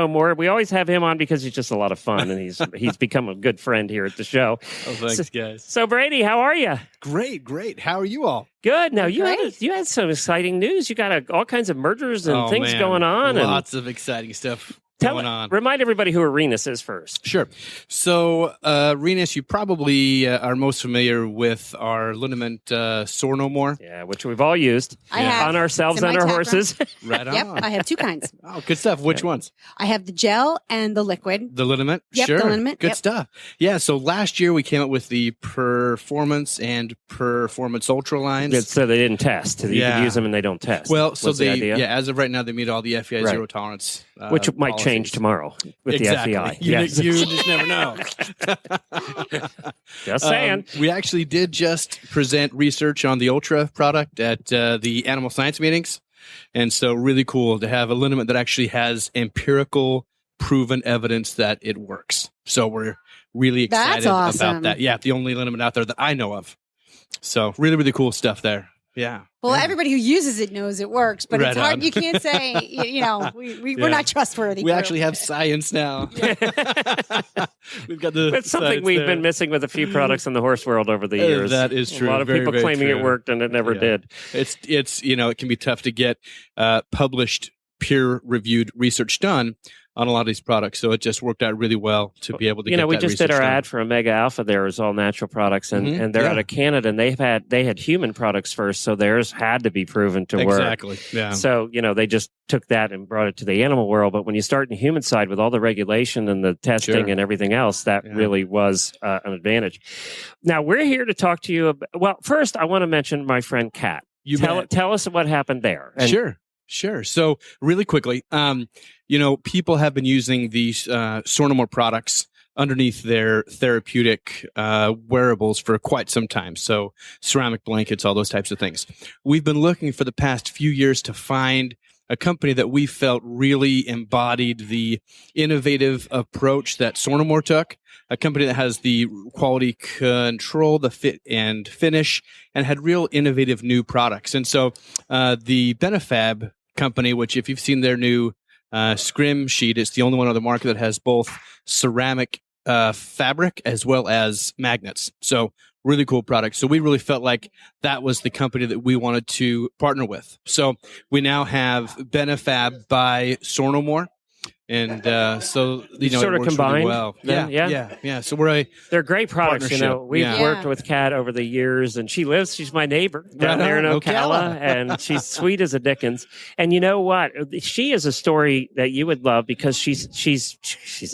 More. We always have him on because he's just a lot of fun, and he's become a good friend here at the show. Oh, thanks, guys. So Brady, how are you? Great. How are you all? Good. Now you had some exciting news. You got all kinds of mergers and things going on. Lots of exciting stuff going on. Remind everybody who Arenas is first. Sure. So Arenas, you probably are most familiar with our liniment Soar No More. Yeah, which we've all used on ourselves and our horses. Right on. Yep, I have 2 kinds. Oh, good stuff. Which ones? I have the gel and the liquid. The liniment? Yep, sure. the liniment. Good Yep. stuff. Yeah, so last year we came up with the Performance and Performance Ultra lines. So they didn't test. You can use them and they don't test. Well, so the idea? as of right now, they meet all the FEI zero tolerance. Which might policies. change tomorrow with the FEI. You just never know. Just saying. We actually did just present research on the Ultra product at the animal science meetings. And so really cool to have a liniment that actually has empirical proven evidence that it works. So we're really excited about that. Yeah, the only liniment out there that I know of. So really, really cool stuff there. Yeah. Well, everybody who uses it knows it works, but it's hard. You can't say, we're not trustworthy. We actually have science now. We've got the. It's something we've been missing with a few products in the horse world over the years. That is true. A lot of people claiming it worked and it never did. It's it can be tough to get published peer-reviewed research done on a lot of these products. So it just worked out really well to be able to get that we just did our done. ad for Omega Alpha. There was all natural products, and they're out of Canada, and they had human products first, so theirs had to be proven to work. Exactly. Yeah. So they just took that and brought it to the animal world. But when you start in the human side with all the regulation and the testing and everything else, that really was an advantage. Now we're here to talk to you. First I want to mention my friend Kat. Tell us what happened there. Sure. So really quickly, people have been using these Soar No More products underneath their therapeutic wearables for quite some time. So ceramic blankets, all those types of things. We've been looking for the past few years to find a company that we felt really embodied the innovative approach that Soar No More took, a company that has the quality control, the fit and finish, and had real innovative new products. And so the Benefab company, which if you've seen their new scrim sheet, it's the only one on the market that has both ceramic fabric as well as magnets. So really cool product. So we really felt like that was the company that we wanted to partner with. So we now have Benefab by Soar No More. And so sort of combined. Really well. Yeah. So they're great products. We've worked with Kat over the years, and she's my neighbor down there in Ocala, and she's sweet as a Dickens. And you know what? She is a story that you would love because she's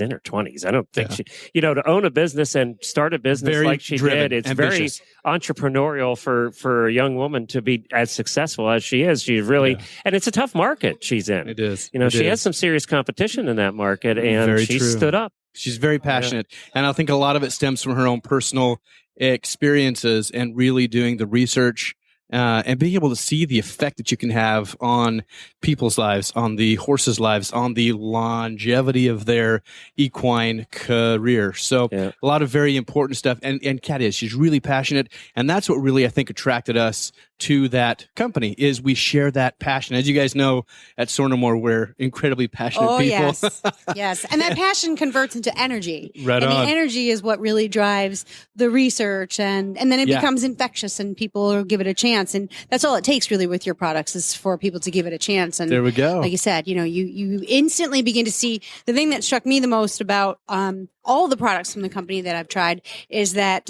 in her 20s. I don't think to own a business and start a business very like she driven, did. It's ambitious. Very entrepreneurial for a young woman to be as successful as she is. She's really, and it's a tough market she's in. It is. She has some serious competition in that market, and she stood up. She's very passionate, and I think a lot of it stems from her own personal experiences and really doing the research and being able to see the effect that you can have on people's lives, on the horses' lives, on the longevity of their equine career. So a lot of very important stuff. And Kat she's really passionate. And that's what really, I think, attracted us to that company is we share that passion. As you guys know, at Sornomore, we're incredibly passionate people. Yes. Yes. And that passion converts into energy. Right and on. the energy is what really drives the research and then it becomes infectious and people will give it a chance. And that's all it takes really with your products is for people to give it a chance. And there we go. Like you said, you instantly begin to see the thing that struck me the most about all the products from the company that I've tried is that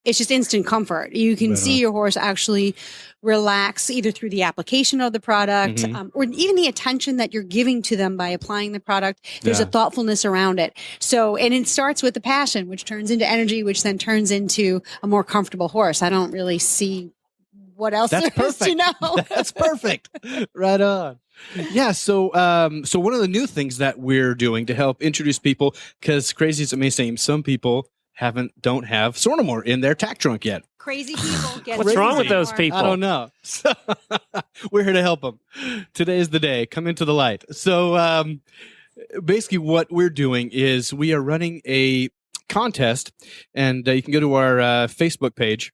it's just instant comfort. You can see your horse actually relax either through the application of the product or even the attention that you're giving to them by applying the product. There's a thoughtfulness around it. So, and it starts with the passion, which turns into energy, which then turns into a more comfortable horse. I don't really see what else That's there is to know. That's perfect. Right on. Yeah. So one of the new things that we're doing to help introduce people, because crazy as it may seem, some people don't have Sornomore in their tack trunk yet. Crazy people get What's wrong with those people? I don't know. So we're here to help them. Today is the day. Come into the light. So basically what we're doing is we are running a contest, and you can go to our Facebook page.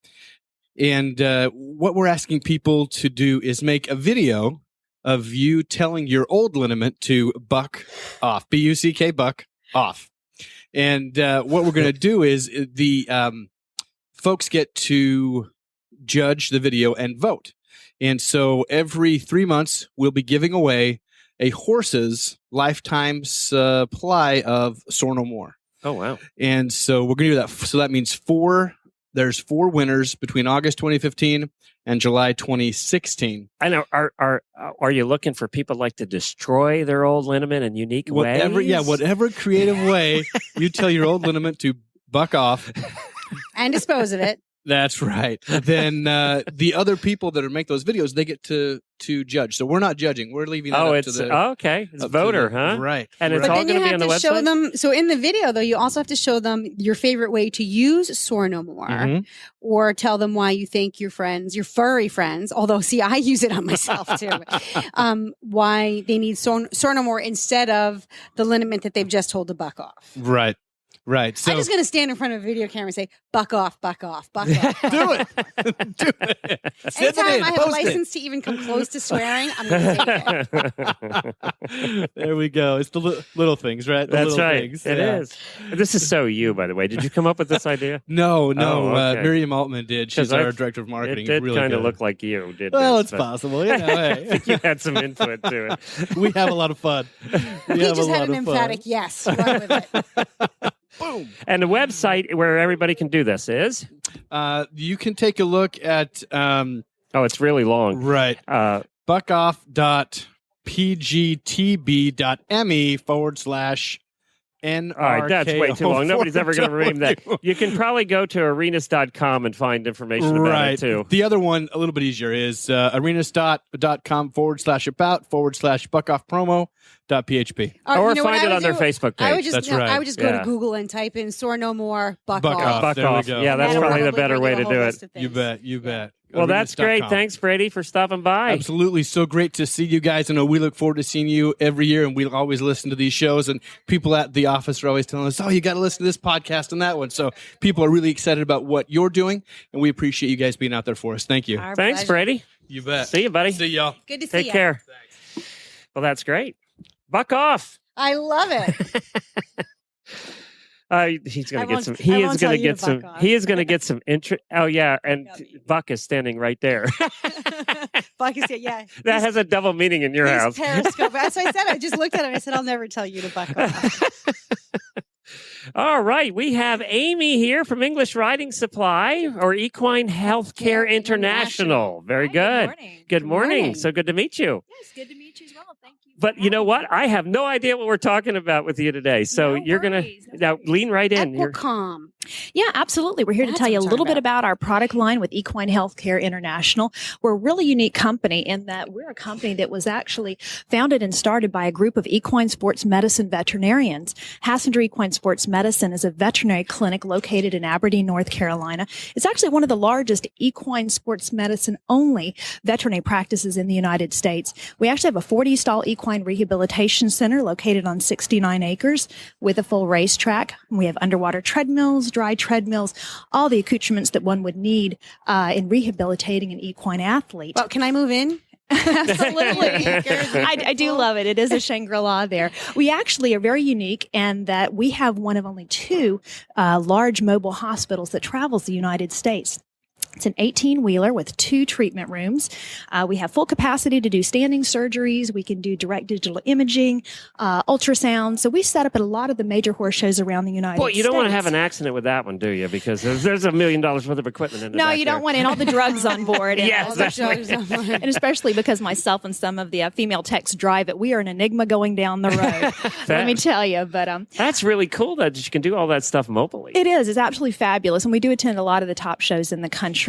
And what we're asking people to do is make a video of you telling your old liniment to buck off, B-U-C-K, buck off. And what we're going to do is the folks get to judge the video and vote. And so every 3 months, we'll be giving away a horse's lifetime supply of Sornomore. Oh, wow. And so we're going to do that. So that means there's 4 winners between August 2015 and July 2016. I know. Are you looking for people like to destroy their old liniment in unique ways? Whatever creative way you tell your old liniment to buck off and dispose of it. That's right. Then the other people that make those videos, they get to judge. So we're not judging. We're leaving that up to the... okay. It's voter, huh? Right. And it's But all then going you to be have on the to show website? them. So in the video, though, you also have to show them your favorite way to use Sornomore, or tell them why you think your furry friends, although see, I use it on myself too, why they need Sornomore instead of the liniment that they've just told to buck off. Right. Right. So I'm just going to stand in front of a video camera and say, buck off, buck off, buck off. do it. Do it. Anytime I have a license to even come close to swearing, I'm going to take it. There we go. It's the little things, right? The That's little right. Things. It is. This is so you, by the way. Did you come up with this idea? No. Oh, okay. Miriam Altman did. She's our director of marketing. It did really kind of good. look like you did. Well, this, it's possible. Hey. I think you had some input to it. We have a lot of fun. He just had an emphatic yes. Run with it. Boom. And the website where everybody can do this is? You can take a look at... it's really long. Right. buckoff.pgtb.me/NRKO. All right, that's way too long. Nobody's ever going to remember that. You can probably go to arenas.com and find information about it, too. The other one, a little bit easier, is arenas.com/about/buckoffpromo.php. Or find it on their Facebook page. I would just, That's right. I would just go to Google and type in Sornomore buck Buck off. off. There we go. Yeah, that's That'll probably the better way bring to you a do whole it. list of You things. bet. You bet. Well, that's great. Arenas.com. Thanks, Brady, for stopping by. Absolutely. So great to see you guys. I know we look forward to seeing you every year, and we always listen to these shows, and people at the office are always telling us, you got to listen to this podcast and that one. So people are really excited about what you're doing, and we appreciate you guys being out there for us. Thank you. Our Thanks, pleasure. Brady. You bet. See you, buddy. See y'all. Good to see Take you. care. Well, that's great. Buck off. I love it. He's going I to get won't- some. I He is won't going tell to you get to some. buck off. He is going to get some interest. Oh yeah, and Buck is standing right there. Buck is, yeah. That has a double meaning in your He's house. Periscope. That's what I said. I just looked at him and I said, I'll never tell you to buck off. All right, we have Amy here from English Riding Supply or Equine Healthcare International. Very good. morning. Good morning. morning. So good to meet you. Yes, good to meet you as well. Thank you. But you know what? I have no idea what we're talking about with you today. So No you're going to worries, no now worries. lean right in. You're- Equicom. Yeah, absolutely. We're here to That's tell you a what I'm little talking bit about our product line with Equine Healthcare International. We're a really unique company in that we're a company that was actually founded and started by a group of equine sports medicine veterinarians. Hassinger Equine Sports Medicine is a veterinary clinic located in Aberdeen, North Carolina. It's actually one of the largest equine sports medicine only veterinary practices in the United States. We actually have a 40-stall equine rehabilitation center located on 69 acres with a full racetrack. We have underwater treadmills, dry treadmills, all the accoutrements that one would need in rehabilitating an equine athlete. Well, can I move in? Absolutely. I do love it. It is a Shangri-La there. We actually are very unique in that we have one of only two large mobile hospitals that travels the United States. It's an 18-wheeler with 2 treatment rooms. We have full capacity to do standing surgeries. We can do direct digital imaging, ultrasound. So we set up at a lot of the major horse shows around the United States. Boy, you don't want to have an accident with that one, do you? Because there's $1 million worth of equipment in it. No, you don't want in all the drugs on board. And Yes, all the exactly. drugs on board. And especially because myself and some of the female techs drive it. We are an enigma going down the road. Let me tell you. But that's really cool that you can do all that stuff mobily. it is. It's absolutely fabulous. And we do attend a lot of the top shows in the country.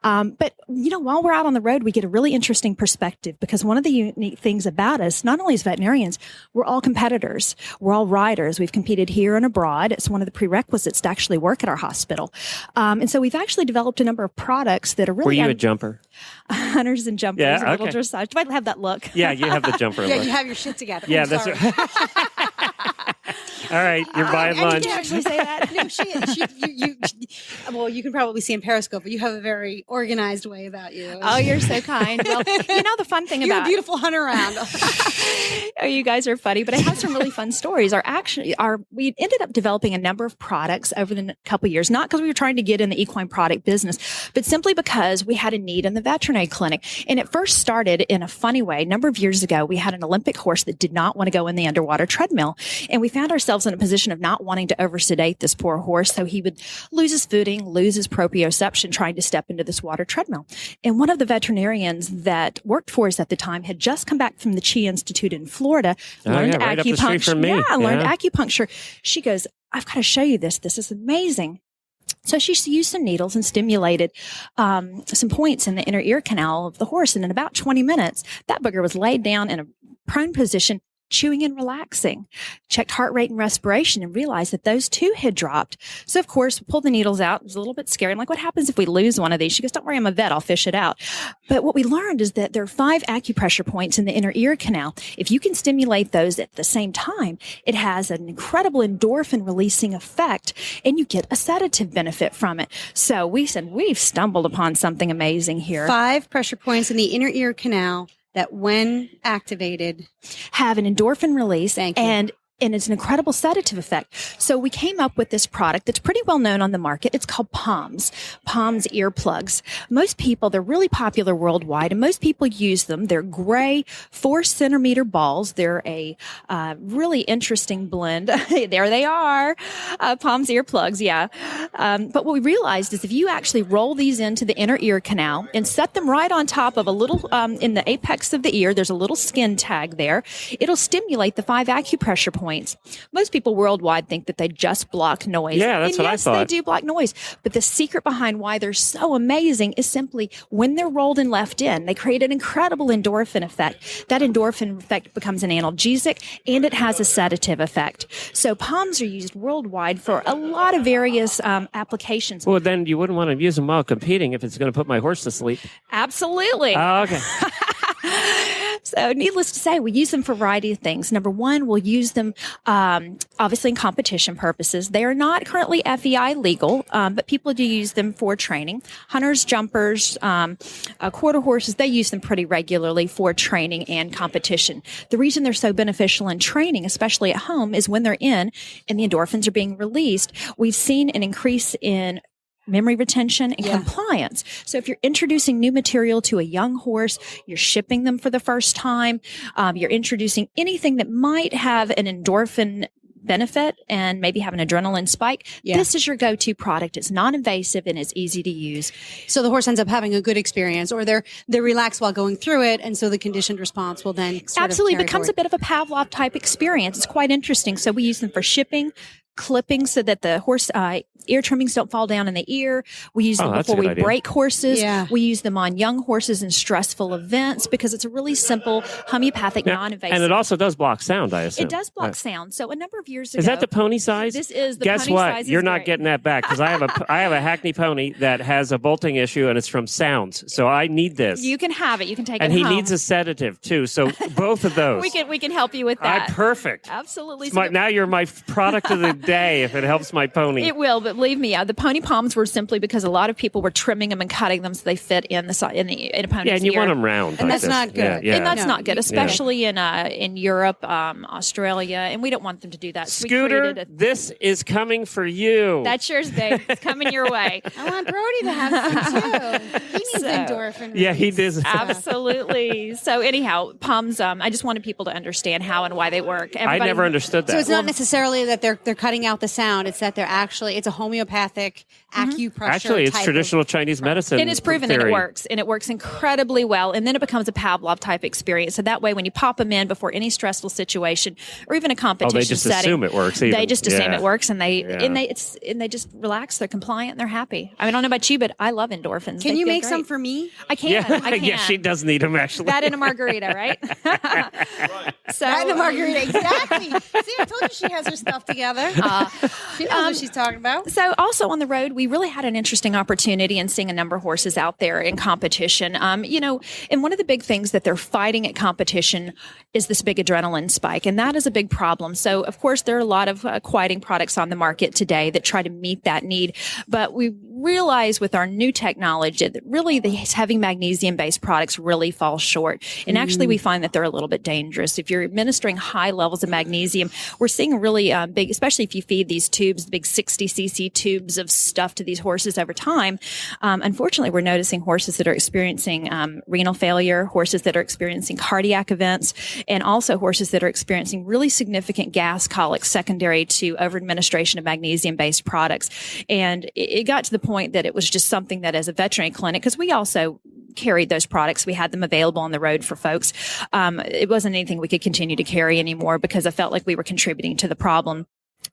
But, while we're out on the road, we get a really interesting perspective because one of the unique things about us, not only as veterinarians, we're all competitors. We're all riders. We've competed here and abroad. It's one of the prerequisites to actually work at our hospital. And so we've actually developed a number of products that are really... Were you a jumper? Hunters and jumpers, Yeah, a little okay. dressage. Do I have that look? Yeah, you have the jumper Yeah, look. you have your shit together. Yeah, I'm that's sorry. right. All right, you're buying And lunch. you can actually say that. No, well, you can probably see in Periscope, but you have a very organized way about you. Oh, you're so kind. Well, the fun thing You're about a beautiful hunter around. Oh, you guys are funny, but I have some really fun stories. We ended up developing a number of products over the couple of years, not because we were trying to get in the equine product business, but simply because we had a need in the veterinary clinic. And it first started in a funny way. A number of years ago, we had an Olympic horse that did not want to go in the underwater treadmill. And we found ourselves in a position of not wanting to oversedate this poor horse. So he would lose his footing, lose his proprioception trying to step into this water treadmill. And one of the veterinarians that worked for us at the time had just come back from the Chi Institute in Florida, learned yeah, right up the street acupuncture. from me. Learned Yeah. acupuncture. She goes, I've got to show you this. This is amazing. So she used some needles and stimulated some points in the inner ear canal of the horse. And in about 20 minutes, that booger was laid down in a prone position, chewing and relaxing, checked heart rate and respiration and realized that those two had dropped. So of course, pulled the needles out. It was a little bit scary. I'm like, what happens if we lose one of these? She goes, don't worry, I'm a vet. I'll fish it out. But what we learned is that there are 5 acupressure points in the inner ear canal. If you can stimulate those at the same time, it has an incredible endorphin releasing effect and you get a sedative benefit from it. So we said, we've stumbled upon something amazing here. 5 pressure points in the inner ear canal that when activated have an endorphin release. Thank you. And it's an incredible sedative effect. So we came up with this product that's pretty well known on the market. It's called Palms earplugs. Most people, they're really popular worldwide, and most people use them. They're gray 4-centimeter balls. They're a really interesting blend. There they are, Palms earplugs, yeah. But what we realized is if you actually roll these into the inner ear canal and set them right on top of a little, in the apex of the ear, there's a little skin tag there. It'll stimulate the 5 acupressure points. Most people worldwide think that they just block noise. Yeah, that's and what I yes, thought. they do block noise. But the secret behind why they're so amazing is simply when they're rolled and left in, they create an incredible endorphin effect. That endorphin effect becomes an analgesic and it has a sedative effect. So Palms are used worldwide for a lot of various applications. Well, then you wouldn't want to use them while competing if it's going to put my horse to sleep. Absolutely. Oh, okay. So needless to say, we use them for a variety of things. Number one, we'll use them obviously in competition purposes. They are not currently FEI legal, but people do use them for training. Hunters, jumpers, quarter horses, they use them pretty regularly for training and competition. The reason they're so beneficial in training, especially at home, is when they're in and the endorphins are being released, we've seen an increase in memory retention and compliance. So if you're introducing new material to a young horse, you're shipping them for the first time, you're introducing anything that might have an endorphin benefit and maybe have an adrenaline spike, this is your go-to product. It's non-invasive and it's easy to use. So the horse ends up having a good experience, or they're relaxed while going through it, and so the conditioned response will then Absolutely becomes a bit of a Pavlov type experience. It's quite interesting. So we use them for shipping, clippings so that the horse ear trimmings don't fall down in the ear. We use them that's a before good we idea. break horses. Yeah. We use them on young horses in stressful events because it's a really simple homeopathic, non-invasive. And it also does block sound, I assume. It does block sound. So a number of years ago, Is that the pony size? This is the Guess pony what? size. You're is not great. getting that back because I have a Hackney pony that has a bolting issue and it's from sounds. So I need this. You can have it. You can take and it he home. needs a sedative too. So both of those. We can help you with that. Perfect. Absolutely. Now you're my product of the day if it helps my pony. It will, but believe me, the pony palms were simply because a lot of people were trimming them and cutting them so they fit in a pony's Yeah, and you ear. want them round. And like that's this. not good. Yeah. And that's No, not good, you- especially in Europe, Australia, and we don't want them to do that. So we Scooter, created this is coming for you. that's yours, babe. It's coming your way. I want Brody to have some too. He needs So- endorphin. Yeah, he release. does. Absolutely. So anyhow, palms. I just wanted people to understand how and why they work. I Everybody- never understood that. So it's not necessarily that they're cutting out the sound. It's that it's a homeopathic acupressure. Actually, it's type traditional Chinese medicine. And it's proven and it theory. works. And it works incredibly well. And then it becomes a Pavlov type experience. So that way, when you pop them in before any stressful situation or even a competition just setting, assume it works They even. just assume Yeah. it works, and they Yeah. and they just relax. They're compliant. And they're happy. I don't know about you, but I love endorphins. Can They you feel make great. some for me? I can. Yeah, I can. yeah, she does need them actually. That in a margarita, right? So Right in the margarita, exactly. See, I told you she has her stuff together. She knows what she's talking about. So also on the road, we really had an interesting opportunity in seeing a number of horses out there in competition. And one of the big things that they're fighting at competition is this big adrenaline spike, and that is a big problem. So of course, there are a lot of quieting products on the market today that try to meet that need. But we realize with our new technology that really these heavy magnesium-based products really fall short. And actually, we find that they're a little bit dangerous. If you're administering high levels of magnesium, we're seeing really big, especially if you feed these tubes, the big 60 cc tubes of stuff to these horses over time. Unfortunately, we're noticing horses that are experiencing renal failure, horses that are experiencing cardiac events, and also horses that are experiencing really significant gas colics secondary to over-administration of magnesium-based products. And it got to the point that it was just something that as a veterinary clinic, because we also carried those products. We had them available on the road for folks. It wasn't anything we could continue to carry anymore because I felt like we were contributing to the problem.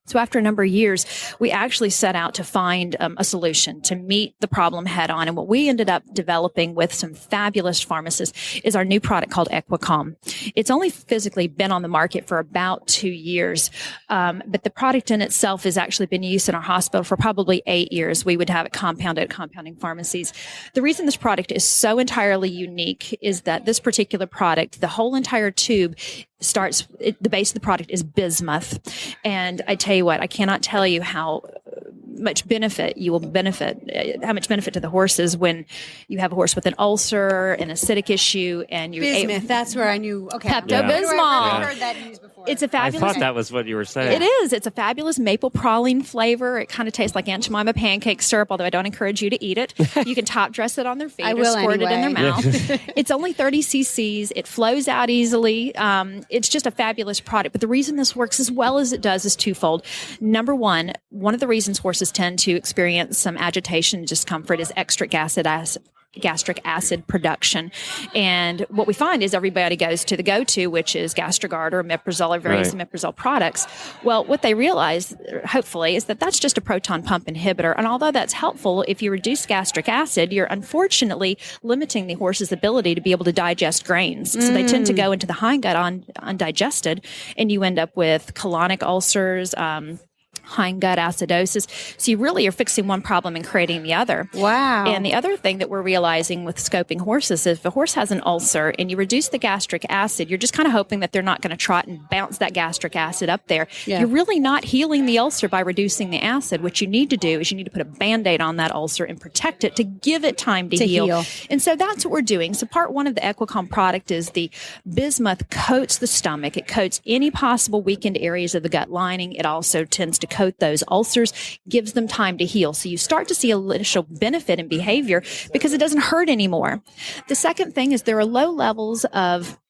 So after a number of years, we actually set out to find a solution to meet the problem head on. And what we ended up developing with some fabulous pharmacists is our new product called Equicom. It's only physically been on the market for about 2 years, but the product in itself has actually been used in our hospital for probably 8 years. We would have it compounded at compounding pharmacies. The reason this product is so entirely unique is that this particular product, the whole entire tube, the base of the product is bismuth. And I tell you what, I cannot tell you how much benefit how much benefit to the horses when you have a horse with an ulcer, an acidic issue, and you're Bismuth. That's where I knew. Okay. Pepto-Bismol. I've heard that used before. It's a I fabulous. thought that was what you were saying. It is. It's a fabulous maple praline flavor. It kind of tastes like Aunt Jemima pancake syrup, although I don't encourage you to eat it. You can top dress it on their feet I or will squirt it in their anyway. mouth. It's only 30 cc's. It flows out easily. It's just a fabulous product. But the reason this works as well as it does is twofold. Number one of the reasons horses tend to experience some agitation and discomfort is gastric acid production. And what we find is everybody goes to the go-to, which is Gastrogard or Omeprazole or various Right. Omeprazole products. Well, what they realize, hopefully, is that that's just a proton pump inhibitor. And although that's helpful, if you reduce gastric acid, you're unfortunately limiting the horse's ability to be able to digest grains. So they tend to go into the hindgut undigested, and you end up with colonic ulcers, hindgut acidosis. So you really are fixing one problem and creating the other. Wow. And the other thing that we're realizing with scoping horses is if a horse has an ulcer and you reduce the gastric acid, you're just kind of hoping that they're not going to trot and bounce that gastric acid up there. Yeah. You're really not healing the ulcer by reducing the acid. What you need to do is you need to put a Band-Aid on that ulcer and protect it to give it time to heal. And so that's what we're doing. So part one of the Equicom product is the bismuth coats the stomach. It coats any possible weakened areas of the gut lining. It also tends to coat those ulcers, gives them time to heal. So you start to see a little benefit in behavior because it doesn't hurt anymore. The second thing is there are low levels of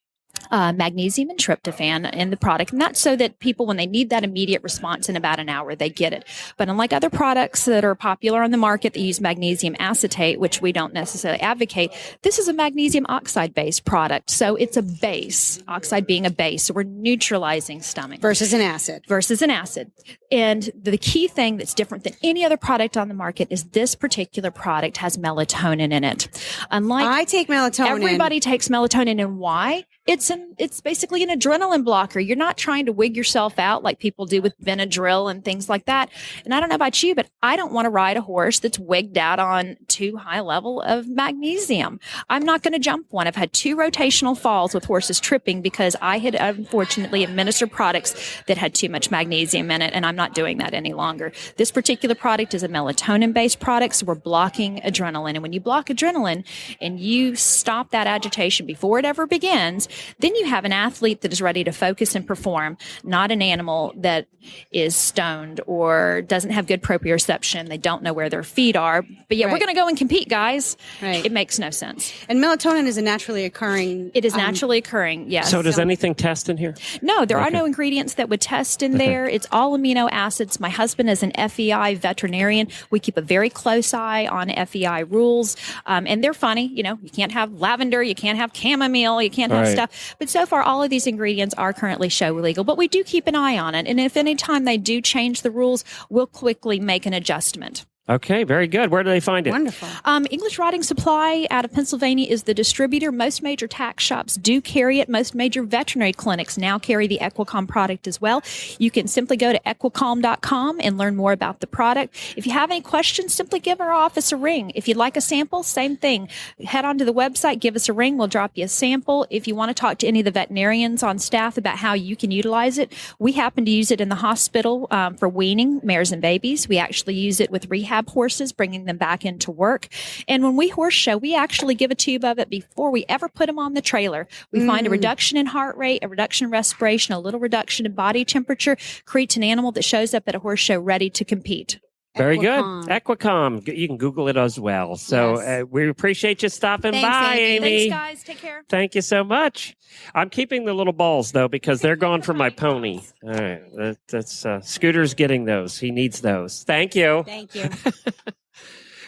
magnesium and tryptophan in the product. And that's so that people, when they need that immediate response in about an hour, they get it. But unlike other products that are popular on the market that use magnesium acetate, which we don't necessarily advocate, this is a magnesium oxide-based product. So it's a base, oxide being a base. So we're neutralizing stomach. Versus an acid. And the key thing that's different than any other product on the market is this particular product has melatonin in it. Unlike I take melatonin. Everybody takes melatonin. And why? It's basically an adrenaline blocker. You're not trying to wig yourself out like people do with Benadryl and things like that. And I don't know about you, but I don't want to ride a horse that's wigged out on too high level of magnesium. I'm not going to jump one. I've had 2 rotational falls with horses tripping because I had unfortunately administered products that had too much magnesium in it, and I'm not doing that any longer. This particular product is a melatonin-based product, so we're blocking adrenaline. And when you block adrenaline and you stop that agitation before it ever begins, then you have an athlete that is ready to focus and perform, not an animal that is stoned or doesn't have good proprioception. They don't know where their feet are. But yet we're going to go and compete, guys. Right. It makes no sense. And melatonin is a naturally occurring. It is naturally occurring, yes. So does anything test in here? No, there are no ingredients that would test in there. It's all amino acids. My husband is an FEI veterinarian. We keep a very close eye on FEI rules. And they're funny. You know, you can't have lavender. You can't have chamomile. You can't have stuff. But so far, all of these ingredients are currently show legal. But we do keep an eye on it. And if any time they do change the rules, we'll quickly make an adjustment. Okay, very good. Where do they find it? Wonderful. English Riding Supply out of Pennsylvania is the distributor. Most major tax shops do carry it. Most major veterinary clinics now carry the Equicom product as well. You can simply go to equicom.com and learn more about the product. If you have any questions, simply give our office a ring. If you'd like a sample, same thing. Head onto the website, give us a ring. We'll drop you a sample. If you want to talk to any of the veterinarians on staff about how you can utilize it, we happen to use it in the hospital for weaning mares and babies. We actually use it with rehab horses, bringing them back into work. And when we horse show, we actually give a tube of it before we ever put them on the trailer. We find a reduction in heart rate, a reduction in respiration, a little reduction in body temperature, creates an animal that shows up at a horse show ready to compete. Very good. Equicom. You can Google it as well. So we appreciate you stopping by, Amy. Thanks, guys. Take care. Thank you so much. I'm keeping the little balls, though, because they're gone from my pony. All right. That's Scooter's getting those. He needs those. Thank you. Thank you.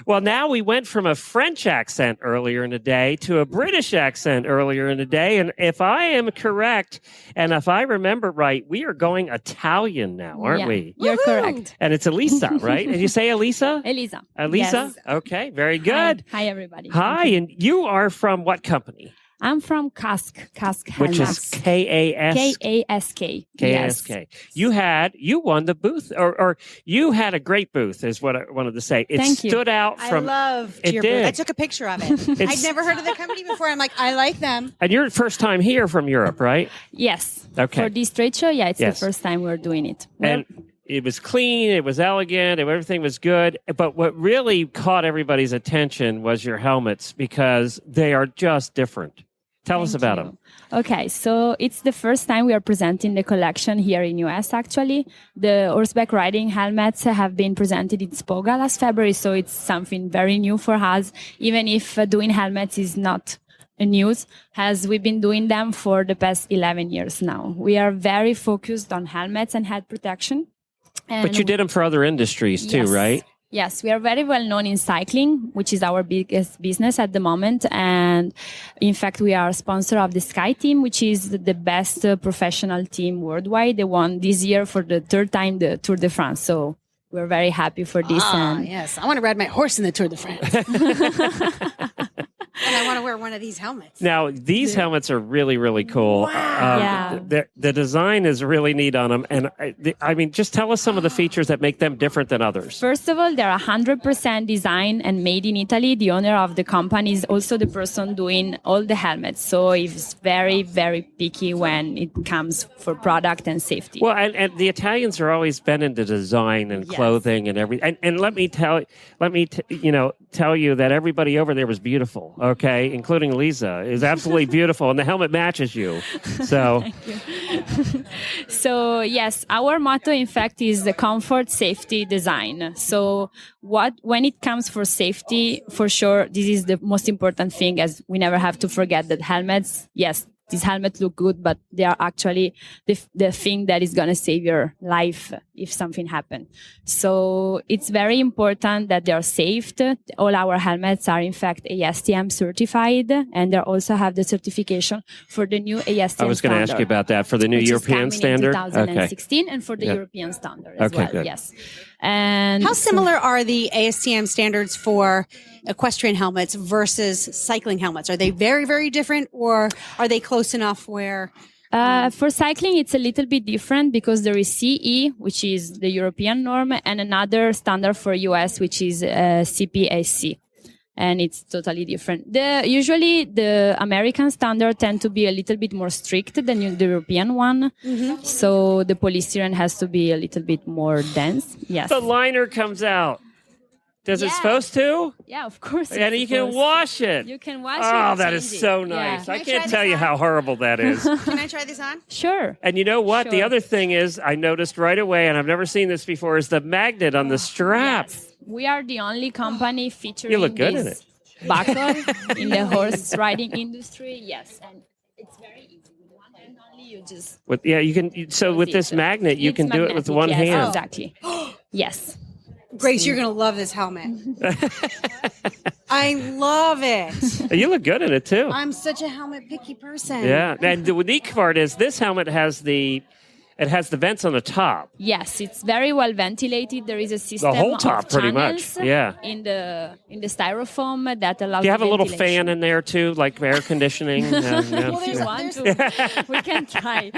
Well, now we went from a French accent earlier in the day to a British accent earlier in the day. And if I am correct, and if I remember right, we are going Italian now, aren't we? You're correct. And it's Elisa, right? And you say Elisa? Elisa. Elisa? Yes. Okay, very good. Hi, everybody. Hi, and you are from what company? I'm from Kask Which is Kask. K-A-S-K. K-A-S-K. You won the booth, or you had a great booth, is what I wanted to say. It Thank you. stood out from. I loved it your did. booth. I took a picture of it. I'd never heard of the company before. I'm like, I like them. And you're first time here from Europe, right? Yes. Okay. For this trade show, it's Yes. the first time we're doing it. And it was clean, it was elegant, and everything was good. But what really caught everybody's attention was your helmets, because they are just different. Tell us about them. Okay, so it's the first time we are presenting the collection here in US, actually. The horseback riding helmets have been presented in Spoga last February, so it's something very new for us, even if doing helmets is not a news, as we've been doing them for the past 11 years now. We are very focused on helmets and head protection. But you did them for other industries too, Yes. right? Yes, we are very well known in cycling, which is our biggest business at the moment. And in fact, we are a sponsor of the Sky Team, which is the best professional team worldwide. They won this year for the 3rd time the Tour de France. So we're very happy for this. Yes. I want to ride my horse in the Tour de France. And I want to wear one of these helmets. Now, these helmets are really, really cool. Yeah. The design is really neat on them. And I mean, just tell us some of the features that make them different than others. First of all, they're 100% designed and made in Italy. The owner of the company is also the person doing all the helmets. So he's very, very picky when it comes for product and safety. Well, and the Italians are always been into design and clothing and everything. And let me tell you that everybody over there was beautiful. Okay, including Lisa, is absolutely beautiful, and the helmet matches you. So, So yes, our motto, in fact, is the comfort, safety, design. So when it comes for safety, for sure, this is the most important thing, as we never have to forget that helmets, yes, these helmets look good, but they are actually the thing that is going to save your life if something happens. So it's very important that they are safe. All our helmets are in fact ASTM certified, and they also have the certification for the new ASTM I was going to ask you about that for the new European standard. In 2016, and for the European standard as well. Good. Yes. And how similar are the ASTM standards for equestrian helmets versus cycling helmets? Are they very, very different, or are they close enough where? For cycling, it's a little bit different because there is CE, which is the European norm, and another standard for US, which is CPSC. And it's totally different. Usually the American standard tend to be a little bit more strict than the European one. Mm-hmm. So the polystyrene has to be a little bit more dense. Yes. The liner comes out. Does it supposed to? Yeah, of course. And you can wash it. You can wash it. Oh, that is so nice. Yeah. I can't tell you how horrible that is. Can I try this on? Sure. And you know what? Sure. The other thing is, I noticed right away, and I've never seen this before, is the magnet on the strap. Yes. We are the only company featuring You look good in this buckle in the horse riding industry. Yes, and it's very easy. With one hand only, you just... You can. So with this magnet, you can do it with one hand. Yes, exactly. Yes. Grace, you're going to love this helmet. I love it. You look good in it, too. I'm such a helmet picky person. Yeah. And the unique part is this helmet has the vents on the top. Yes, it's very well ventilated. There is a system the whole top, of pretty channels much. Yeah. In the styrofoam that allows. Do you have a little ventilation. fan in there too, like air conditioning? Well, if you want to, we can try.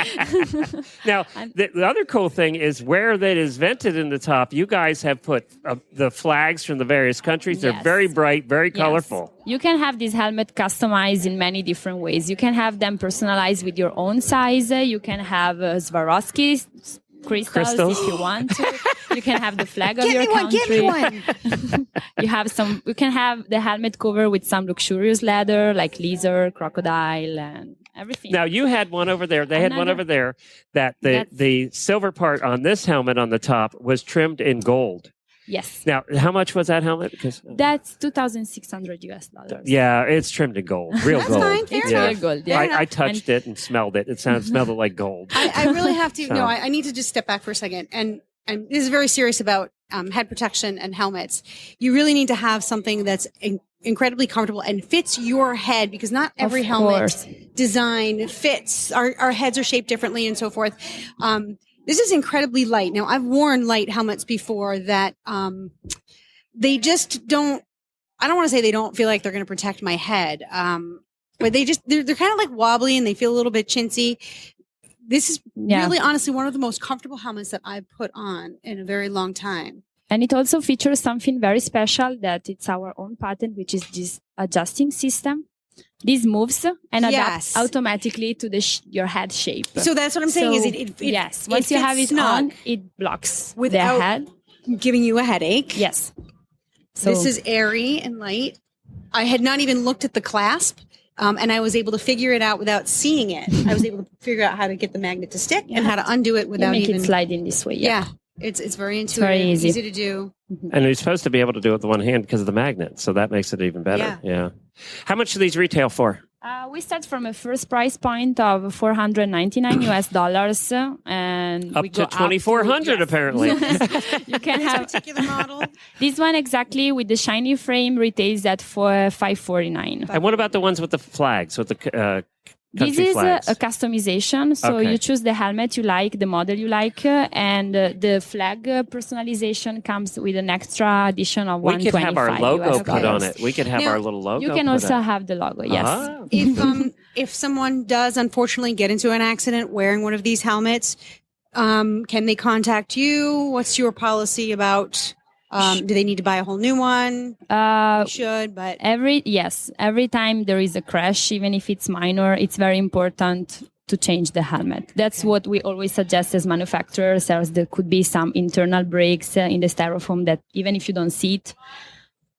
Now, the other cool thing is where that is vented in the top. You guys have put the flags from the various countries. They're very bright, very colorful. You can have this helmet customized in many different ways. You can have them personalized with your own size. You can have Swarovski crystals if you want to. You can have the flag of your country. Give me one. You can have the helmet cover with some luxurious leather like lizard, crocodile, and everything. Now you had one over there. They had one over there that the silver part on this helmet on the top was trimmed in gold. Yes. Now, how much was that helmet? Because that's $2,600 US. Yeah, it's trimmed in gold, real That's gold. fine. Fair It's enough. real gold. Yeah. I touched it and smelled it. It smelled like gold. I really have to. So- No, I need to just step back for a second. And this is very serious about head protection and helmets. You really need to have something that's incredibly comfortable and fits your head, because not every helmet design fits. Our heads are shaped differently and so forth. This is incredibly light. Now, I've worn light helmets before that they just don't, I don't want to say they don't feel like they're going to protect my head, but they're kind of like wobbly and they feel a little bit chintzy. This is really honestly one of the most comfortable helmets that I've put on in a very long time. And it also features something very special that it's our own patent, which is this adjusting system. This moves and adapts automatically to your head shape. So that's what I'm saying. Is it yes. Once you have it on, it blocks without the head, giving you a headache. Yes. So this is airy and light. I had not even looked at the clasp, and I was able to figure it out without seeing it. I was able to figure out how to get the magnet to stick and how to undo it without make even it slide in this way. Yeah. It's very intuitive, very easy to do. And you're supposed to be able to do it with one hand because of the magnet, so that makes it even better. Yeah. How much do these retail for? We start from a first price point of $499 US, and up we go to $2,400 apparently. You can This have particular model. this one exactly with the shiny frame retails at $549. And what about the ones with the flags, with the This is flags? a customization. So Okay. you choose the helmet you like, the model you like, and the flag personalization comes with an extra addition of we could $125 have our logo US put on dollars. it. We could have Now, our little logo. You can put also on. have the logo. Yes. Ah. If someone does unfortunately get into an accident wearing one of these helmets, can they contact you? What's your policy about? Do they need to buy a whole new one? Should, but Every time there is a crash, even if it's minor, it's very important to change the helmet. That's what we always suggest as manufacturers, as there could be some internal breaks in the styrofoam that even if you don't see it,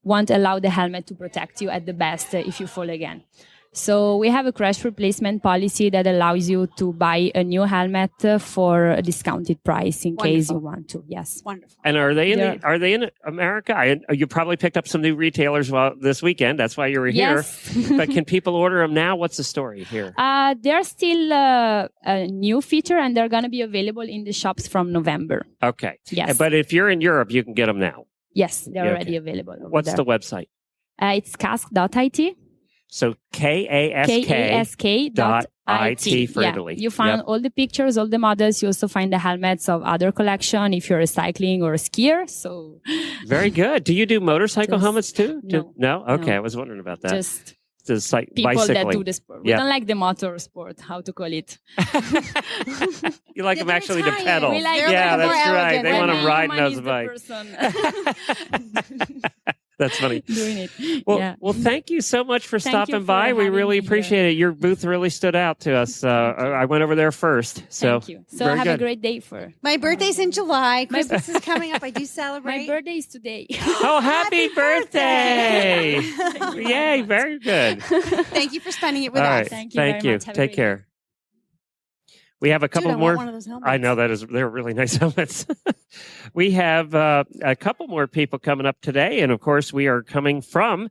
won't allow the helmet to protect you at the best if you fall again. So we have a crash replacement policy that allows you to buy a new helmet for a discounted price in case you want to. Yes. Wonderful. And are they in America? You probably picked up some new retailers this weekend. That's why you were here. Yes. But can people order them now? What's the story here? They're still a new feature, and they're going to be available in the shops from November. Okay. Yes. But if you're in Europe, you can get them now. Yes, they're already available. What's the website? It's cask.it. So KASK.IT for Italy. You find all the pictures, all the models. You also find the helmets of other collection if you're a cycling or a skier. So very good. Do you do motorcycle helmets too? No. Okay, No. I was wondering about that. Just people that do the sport. We don't like the motor sport, how to call it. You like them actually to pedal. We like that's right. They want to to ride those bikes. That's funny. Doing it. Well, thank you so much for stopping by. We really appreciate it. Your booth really stood out to us. I went over there first. So thank you. So have a great day for. My birthday's in July. Christmas is coming up. I do celebrate. My birthday is today. Oh, happy birthday! Yay, very good. Thank you for spending it with All us. right. Thank you very much. Have a Take great care. We have a couple I more. want one of those helmets. I know they're really nice helmets. We have a couple more people coming up today, and of course, we are coming from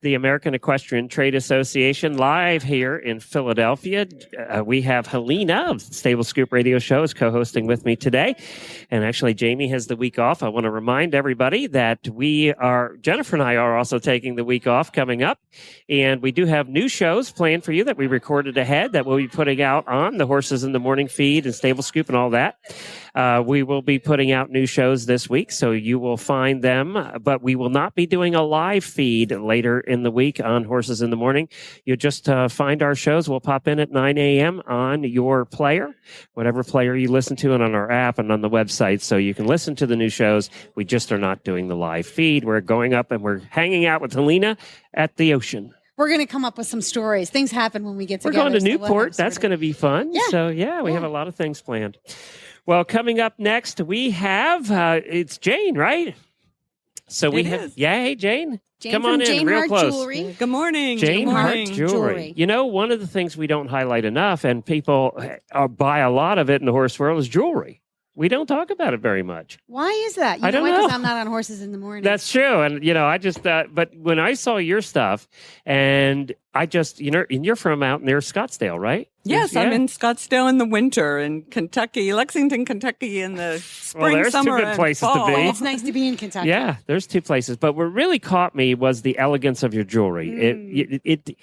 the American Equestrian Trade Association live here in Philadelphia. We have Helena of Stable Scoop Radio Show is co-hosting with me today. And actually, Jamie has the week off. I want to remind everybody that Jennifer and I are also taking the week off coming up. And we do have new shows planned for you that we recorded ahead that we'll be putting out on the Horses in the Morning feed and Stable Scoop and all that. We will be putting out new shows this week, so you will find them, but we will not be doing a live feed later in the week on Horses in the Morning. You just find our shows. We'll pop in at 9 a.m. on your player, whatever player you listen to, and on our app and on the website, so you can listen to the new shows. We just are not doing the live feed. We're going up and we're hanging out with Helena at the ocean. We're going to come up with some stories. Things happen when we get We're together. going to Newport. That's going to be fun. Yeah. So, we have a lot of things planned. Well, coming up next, we have, it's Jane, right? So hey, Jane. Come on in Jane real Hart close. Jewelry. Good morning. Jane Good Hart morning. Jewelry. You know, one of the things we don't highlight enough, and people buy a lot of it in the horse world, is jewelry. We don't talk about it very much. Why is that? I don't know. Because I'm not on Horses in the Morning. That's true. And, I just, but when I saw your stuff, and I just, and you're from out near Scottsdale, right? Yes, I'm in Scottsdale in the winter, in Kentucky, Lexington, Kentucky in the spring, there's summer, two good and places fall. to be. It's nice to be in Kentucky. Yeah, there's two places. But what really caught me was the elegance of your jewelry. It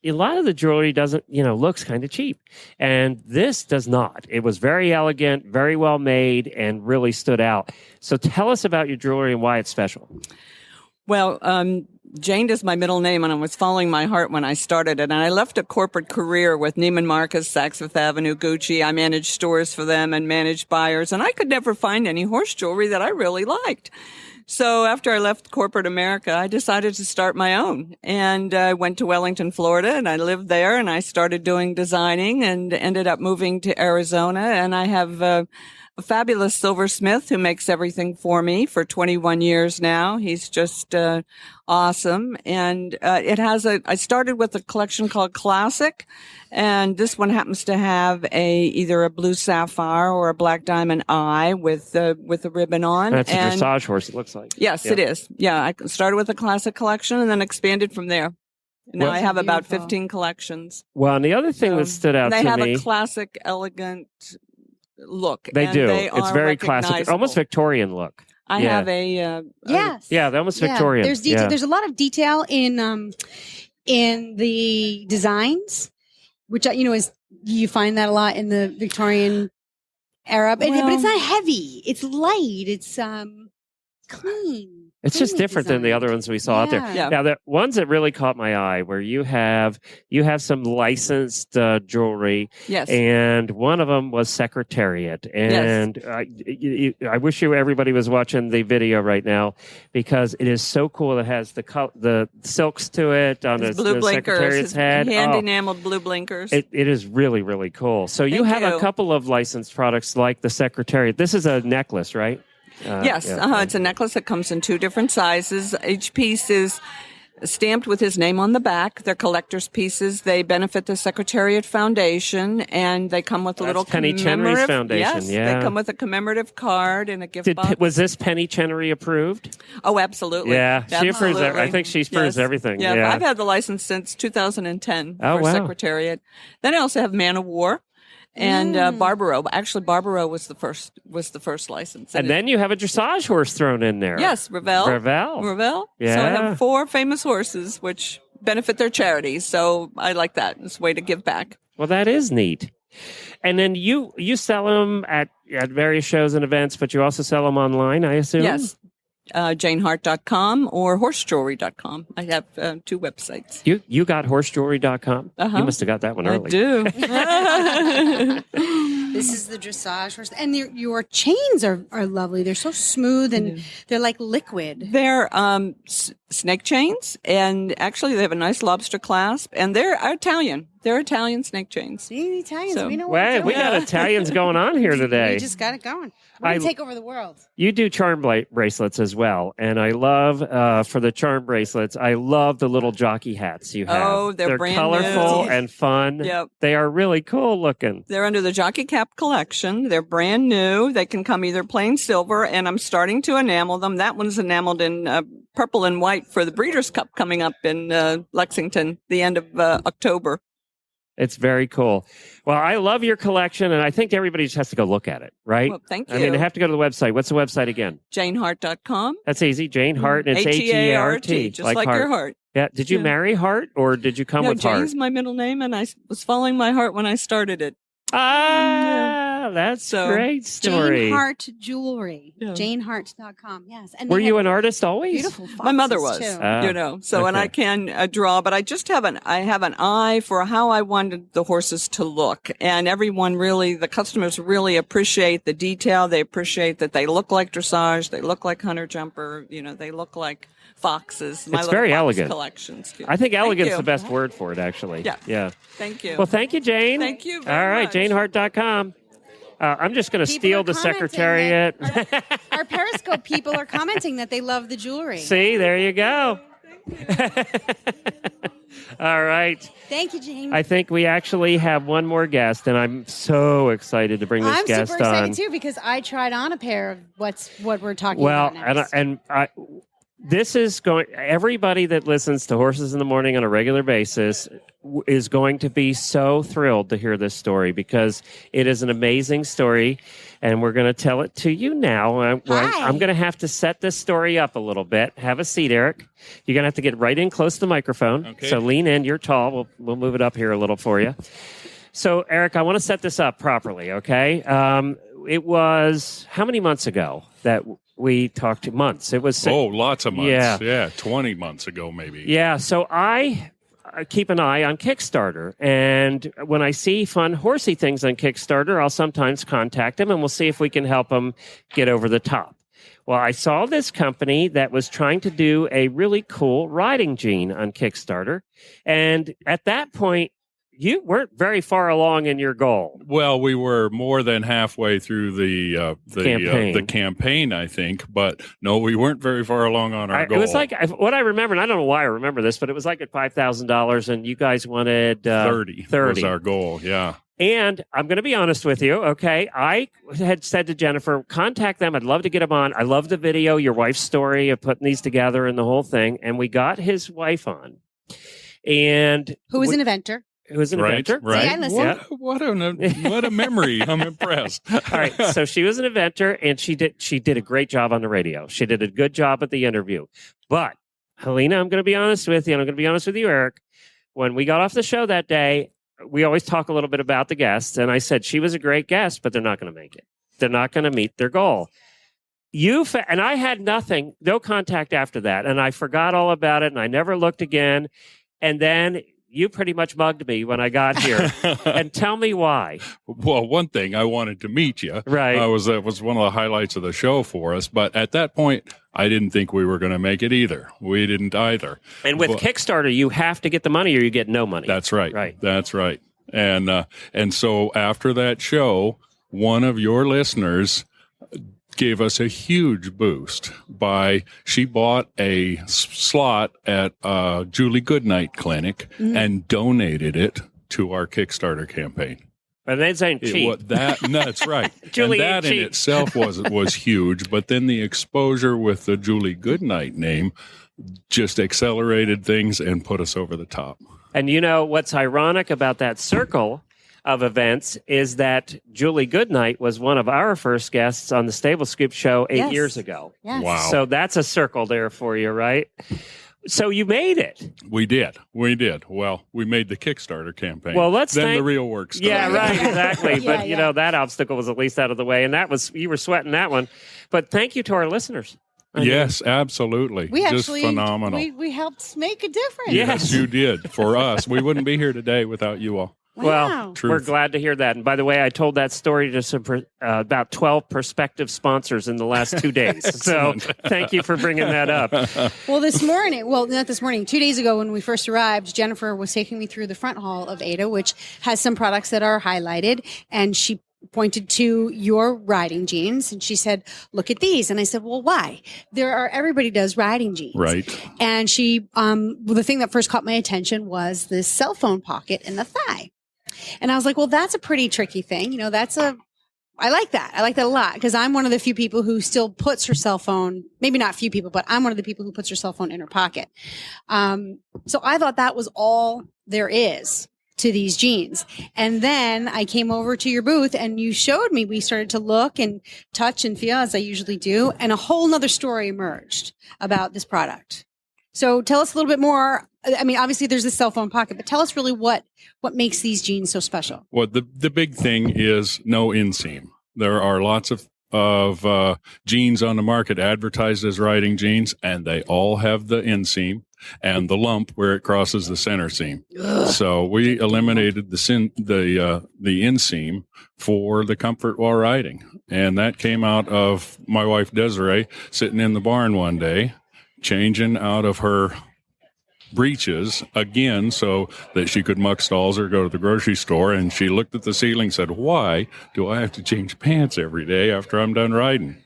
a lot of the jewelry doesn't, looks kind of cheap. And this does not. It was very elegant, very well made, and really stood out. So tell us about your jewelry and why it's special. Well, Jane is my middle name, and I was following my heart when I started it. And I left a corporate career with Neiman Marcus, Saks Fifth Avenue, Gucci. I managed stores for them and managed buyers, and I could never find any horse jewelry that I really liked. So after I left corporate America, I decided to start my own. And I went to Wellington, Florida, and I lived there, and I started doing designing and ended up moving to Arizona. And I have a fabulous silversmith who makes everything for me for 21 years now. He's just awesome. And I started with a collection called Classic, and this one happens to have either a blue sapphire or a black diamond eye with a ribbon on. That's a dressage horse, it looks like. Yes, it is. Yeah, I started with a Classic collection and then expanded from there. Now I have about 15 collections. Well, and the other thing that stood out to me. They have a classic, elegant look. They do. It's very classic, almost Victorian look. I have a yes. Yeah, they're almost Victorian. There's detail. There's a lot of detail in the designs, which is you find that a lot in the Victorian era. But it's not heavy. It's light. It's clean. It's just different than the other ones we saw out there. Yeah. Now, the ones that really caught my eye where you have some licensed jewelry. Yes. And one of them was Secretariat. And I wish everybody was watching the video right now because it is so cool. It has the silks to it on the Secretariat's head. Hand enameled blue blinkers. It is really, really cool. So you have a couple of licensed products like the Secretariat. This is a necklace, right? Yes, it's a necklace that comes in 2 different sizes. Each piece is stamped with his name on the back. They're collector's pieces. They benefit the Secretariat Foundation, and they come with a little Penny Chenery's commemorative. foundation. Yes, Yeah. they come with a commemorative card and a gift box. Was this Penny Chenery approved? Oh, absolutely. Yeah, she approves. I think she approves everything. Yeah, I've had the license since 2010 Oh, for wow. Secretariat. Then I also have Man of War. And Barbaro. Actually, Barbaro was the first license. And then you have a dressage horse thrown in there. Yes, Ravel. Ravel. Yeah. So I have 4 famous horses which benefit their charities. So I like that. It's a way to give back. Well, that is neat. And then you sell them at various shows and events, but you also sell them online, I assume? Yes. JaneHart.com or horsejewelry.com. I have 2 websites. You got horsejewelry.com? Uh-huh. You must have got that one early. I do. This is the dressage horse, and your chains are lovely. They're so smooth and they're like liquid. They're snake chains, and actually they have a nice lobster clasp, and they're Italian. They're Italian snake chains. See, Italians, So- we know what Well, we're we doing. got Italians going on here today. We just got it going. We're going to take over the world. You do charm bracelets as well, and I love for the charm bracelets. I love the little jockey hats you have. Oh, they're brand colorful new. and fun. Yep. They are really cool looking. They're under the Jockey Cap collection. They're brand new. They can come either plain silver, and I'm starting to enamel them. That one's enameled in purple and white for the Breeders' Cup coming up in Lexington, the end of October. It's very cool. Well, I love your collection, and I think everybody just has to go look at it, right? Well, thank you. I mean, they have to go to the website. What's the website again? JaneHart.com. That's easy. Jane Hart, and it's H-E-A-R-T, H-E-A-R-T. just like your heart. Yeah. Did you Yeah. marry Hart, or did you come No, with Hart? Jane's my middle name, and I was following my heart when I started it. That's So, a great story. Jane Hart Jewelry. Yeah. JaneHart.com. Yes. And Were they you have an artist always? beautiful foxes My mother was, too. so, and okay. I can draw, but I just have an eye for how I wanted the horses to look. And everyone really, the customers really appreciate the detail. They appreciate that they look like dressage. They look like hunter jumper. They look like foxes. My It's little very fox elegant. collections. I think Thank elegant's you. the best word for it, actually. Yeah. Yeah. Thank you. Well, thank you, Jane. Thank you All very right, much. JaneHart.com. I'm just going to People steal are the commenting Secretariat. Our Periscope people are commenting that they love the jewelry. See, there you go. All right. Thank you, Jane. I think we actually have one more guest, and I'm so excited to bring this I'm guest super excited on. too because I tried on a pair of what we're talking Well, about next. and this is going. Everybody that listens to Horses in the Morning on a regular basis is going to be so thrilled to hear this story because it is an amazing story, and we're going to tell it to you now. I'm going to have to set this story up a little bit. Have a seat, Eric. You're going to have to get right in close to the microphone. Okay. So lean in. You're tall. We'll move it up here a little for you. So, Eric, I want to set this up properly, okay? It was how many months ago that we talked? Months. It was lots of months. Yeah. Yeah, 20 months ago, maybe. Yeah, so I keep an eye on Kickstarter, and when I see fun horsey things on Kickstarter, I'll sometimes contact them, and we'll see if we can help them get over the top. Well, I saw this company that was trying to do a really cool riding gene on Kickstarter, and at that point, you weren't very far along in your goal. Well, we were more than halfway through the campaign, I think, but no, we weren't very far along on our goal. It was like what I remember, and I don't know why I remember this, but it was like at $5,000, and you guys wanted 30 was our goal. Yeah. And I'm going to be honest with you, okay? I had said to Jennifer, contact them. I'd love to get them on. I love the video, your wife's story of putting these together and the whole thing. And we got his wife on. And who was an inventor. Who was an inventor. Right. See, I listened. What a memory. I'm impressed. All right. So she was an inventor, and she did a great job on the radio. She did a good job at the interview. But, Helena, I'm going to be honest with you, and I'm going to be honest with you, Eric. When we got off the show that day, we always talk a little bit about the guests, and I said she was a great guest, but they're not going to make it. They're not going to meet their goal. And I had no contact after that, and I forgot all about it, and I never looked again. And then you pretty much mugged me when I got here. And tell me why. Well, one thing, I wanted to meet you. Right. That was one of the highlights of the show for us. But at that point, I didn't think we were going to make it either. We didn't either. And with Kickstarter, you have to get the money or you get no money. That's right. Right. That's right. And so after that show, one of your listeners gave us a huge boost she bought a slot at Julie Goodnight Clinic and donated it to our Kickstarter campaign. But those ain't cheap. That's right. Julie and that in cheap. itself was huge. But then the exposure with the Julie Goodnight name just accelerated things and put us over the top. And you know what's ironic about that circle of events is that Julie Goodnight was one of our first guests on the Stable Scoop show 8 years ago. Yes. Wow. So that's a circle there for you, right? So you made it. We did. Well, we made the Kickstarter campaign. Well, the real work started. Yeah, right, exactly. But, you know, that obstacle was at least out of the way. And you were sweating that one. But thank you to our listeners. Yes, absolutely. We Just actually, phenomenal. we helped make a difference. Yes, you did. For us. We wouldn't be here today without you all. Wow. Well, Truth. we're glad to hear that. And by the way, I told that story to some, about 12 prospective sponsors in the last 2 days. So thank you for bringing that up. Well, not this morning, 2 days ago when we first arrived, Jennifer was taking me through the front hall of AETA, which has some products that are highlighted. And she pointed to your riding jeans and she said, look at these. And I said, well, why? Everybody does riding jeans. Right. And she, the thing that first caught my attention was this cell phone pocket in the thigh. And I was like, well, that's a pretty tricky thing. You know, I like that. I like that a lot because I'm one of the few people who still puts her cell phone, maybe not few people, but I'm one of the people who puts her cell phone in her pocket. So I thought that was all there is to these jeans. And then I came over to your booth and you showed me, we started to look and touch and feel as I usually do. And a whole nother story emerged about this product. So tell us a little bit more. I mean, obviously there's this cell phone pocket, but tell us really what makes these jeans so special. Well, the big thing is no inseam. There are lots of jeans on the market advertised as riding jeans, and they all have the inseam and the lump where it crosses the center seam. Ugh. So we eliminated the inseam for the comfort while riding. And that came out of my wife Desiree sitting in the barn one day, changing out of her breeches again so that she could muck stalls or go to the grocery store. And she looked at the ceiling and said, why do I have to change pants every day after I'm done riding?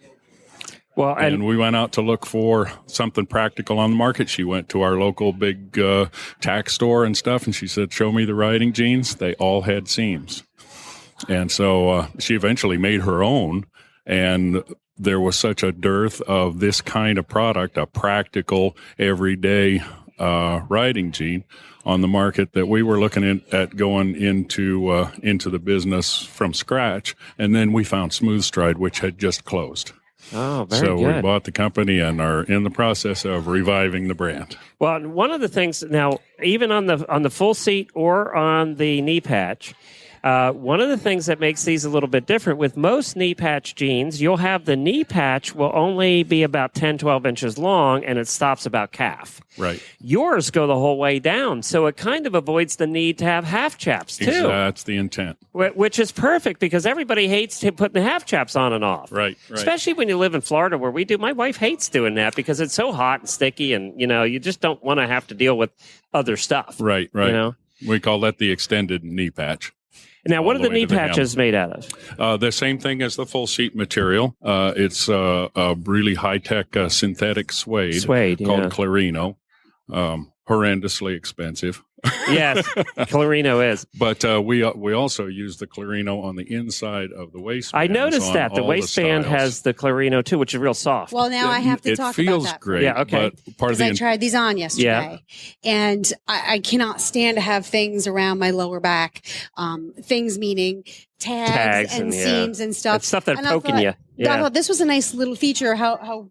Well, and we went out to look for something practical on the market. She went to our local big tack store and stuff, and she said, show me the riding jeans. They all had seams. And so she eventually made her own, and there was such a dearth of this kind of product, a practical, everyday riding jean on the market, that we were looking at going into the business from scratch. And then we found Smooth Stride, which had just closed. Oh, very good. So we bought the company and are in the process of reviving the brand. Well, one of the things now, even on the full seat or on the knee patch, one of the things that makes these a little bit different, with most knee patch jeans, you'll have the knee patch will only be about 10, 12 inches long, and it stops about calf. Right. Yours go the whole way down, so it kind of avoids the need to have half chaps, too. That's the intent. Which is perfect, because everybody hates putting the half chaps on and off. Right. Especially when you live in Florida, where we do. My wife hates doing that because it's so hot and sticky, and, you just don't want to have to deal with other stuff. Right. We call that the extended knee patch. Now, what are the knee patches made out of? The same thing as the full seat material. It's a really high-tech synthetic suede called Clarino. Horrendously expensive. Yes, Clarino is. But we also use the Clarino on the inside of the waistband. I noticed that. The waistband has the Clarino, too, which is real soft. Well, now I have to talk about that. It feels great. Yeah, okay. Because I tried these on yesterday. Yeah. And I cannot stand to have things around my lower back. Things meaning tags and seams and stuff. It's stuff that's poking you. Yeah. I thought this was a nice little feature. How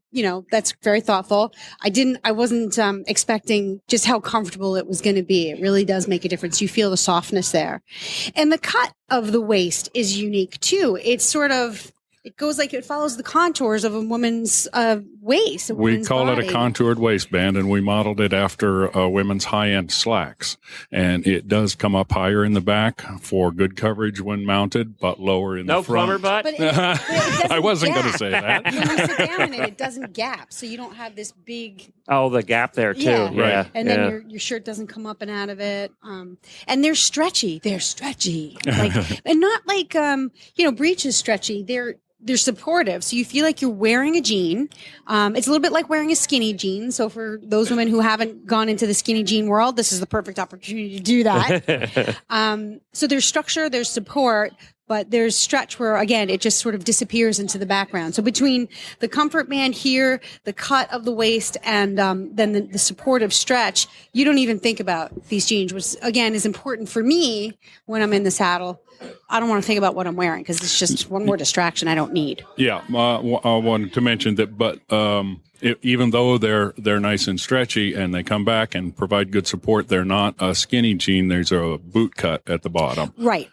that's very thoughtful. I wasn't expecting just how comfortable it was going to be. It really does make a difference. You feel the softness there, and the cut of the waist is unique too. It's sort of. It goes like it follows the contours of a woman's waist. We call it a contoured waistband, and we modeled it after women's high-end slacks. And it does come up higher in the back for good coverage when mounted, but lower in the front. No plumber butt? But it I wasn't going to say that. When you sit down in it doesn't gap, so you don't have this big... Oh, the gap there, too. Yeah. Right. And then your shirt doesn't come up and out of it. And they're stretchy. They're stretchy. And not like, breech is stretchy. they're supportive. So you feel like you're wearing a jean. It's a little bit like wearing a skinny jean. So for those women who haven't gone into the skinny jean world, this is the perfect opportunity to do that. So there's structure, there's support, but there's stretch where, again, it just sort of disappears into the background. So between the comfort band here, the cut of the waist, and then the supportive stretch, you don't even think about these jeans, which, again, is important for me when I'm in the saddle. I don't want to think about what I'm wearing because it's just one more distraction I don't need. Yeah, I wanted to mention that, but even though they're nice and stretchy and they come back and provide good support, they're not a skinny jean. There's a boot cut at the bottom. Right.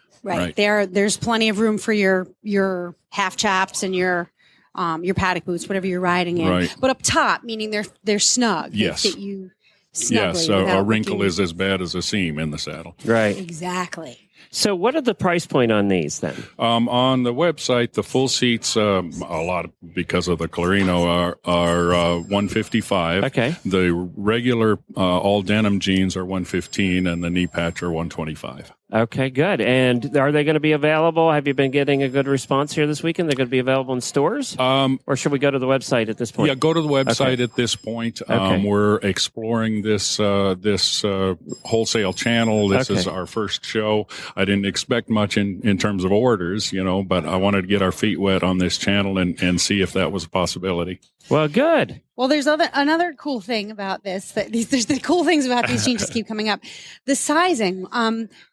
There's plenty of room for your half chaps and your paddock boots, whatever you're riding in. Right. But up top, meaning they're snug. Yes. They fit you snugly. Yes, a wrinkle is as bad as a seam in the saddle. Right. Exactly. So what are the price point on these then? On the website, the full seats, a lot because of the Clarino are $155. Okay. The regular all denim jeans are $115, and the knee patch are $125. Okay, good. And are they going to be available? Have you been getting a good response here this weekend? They're going to be available in stores? Or should we go to the website at this point? Yeah, go to the website at this point. Okay. We're exploring this wholesale channel. This is our first show. I didn't expect much in terms of orders, but I wanted to get our feet wet on this channel and see if that was a possibility. Well, good. Well, there's another cool thing about this. There's the cool things about these jeans just keep coming up. The sizing,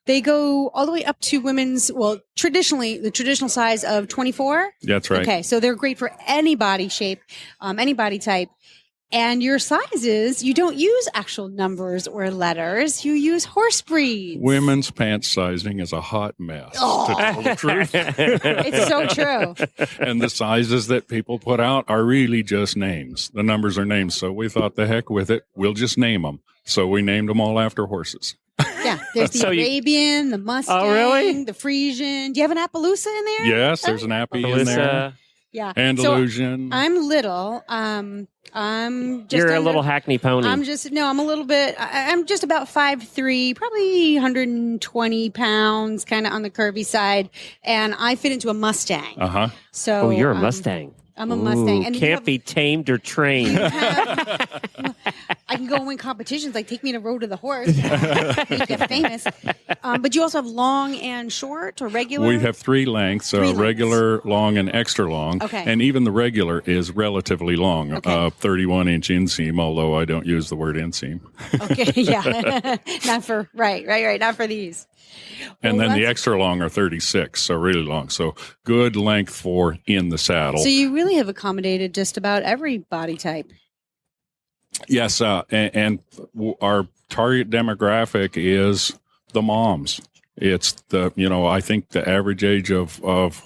they go all the way up to women's. Well, traditionally, the traditional size of 24. That's right. Okay, so they're great for any body shape, any body type. And your sizes, you don't use actual numbers or letters. You use horse breeds. Women's pants sizing is a hot mess, to tell the truth. It's so true. And the sizes that people put out are really just names. The numbers are names. So we thought, the heck with it. We'll just name them. So we named them all after horses. Yeah, there's the Arabian, the Mustang, Oh, really? the Frisian. Do you have an Appaloosa in there? Yes, there's an Appy in there. Yeah. Andalusian. So I'm little. I'm just You're a little hackney pony. I'm a little bit. I'm just about 5'3", probably 120 pounds, kind of on the curvy side, and I fit into a Mustang. So you're a Mustang. I'm a Mustang. And Can't be tamed or trained. I can go and win competitions. Like, take me to Road to the Horse. You get famous. But you also have long and short or regular? We have three lengths, regular, long, and extra long. Okay. And even the regular is relatively long, 31-inch inseam, although I don't use the word inseam. Okay, yeah. Not for, right. Not for these. And then the extra long are 36, so really long. So good length for in the saddle. So you really have accommodated just about every body type. Yes, and our target demographic is the moms. It's I think the average age of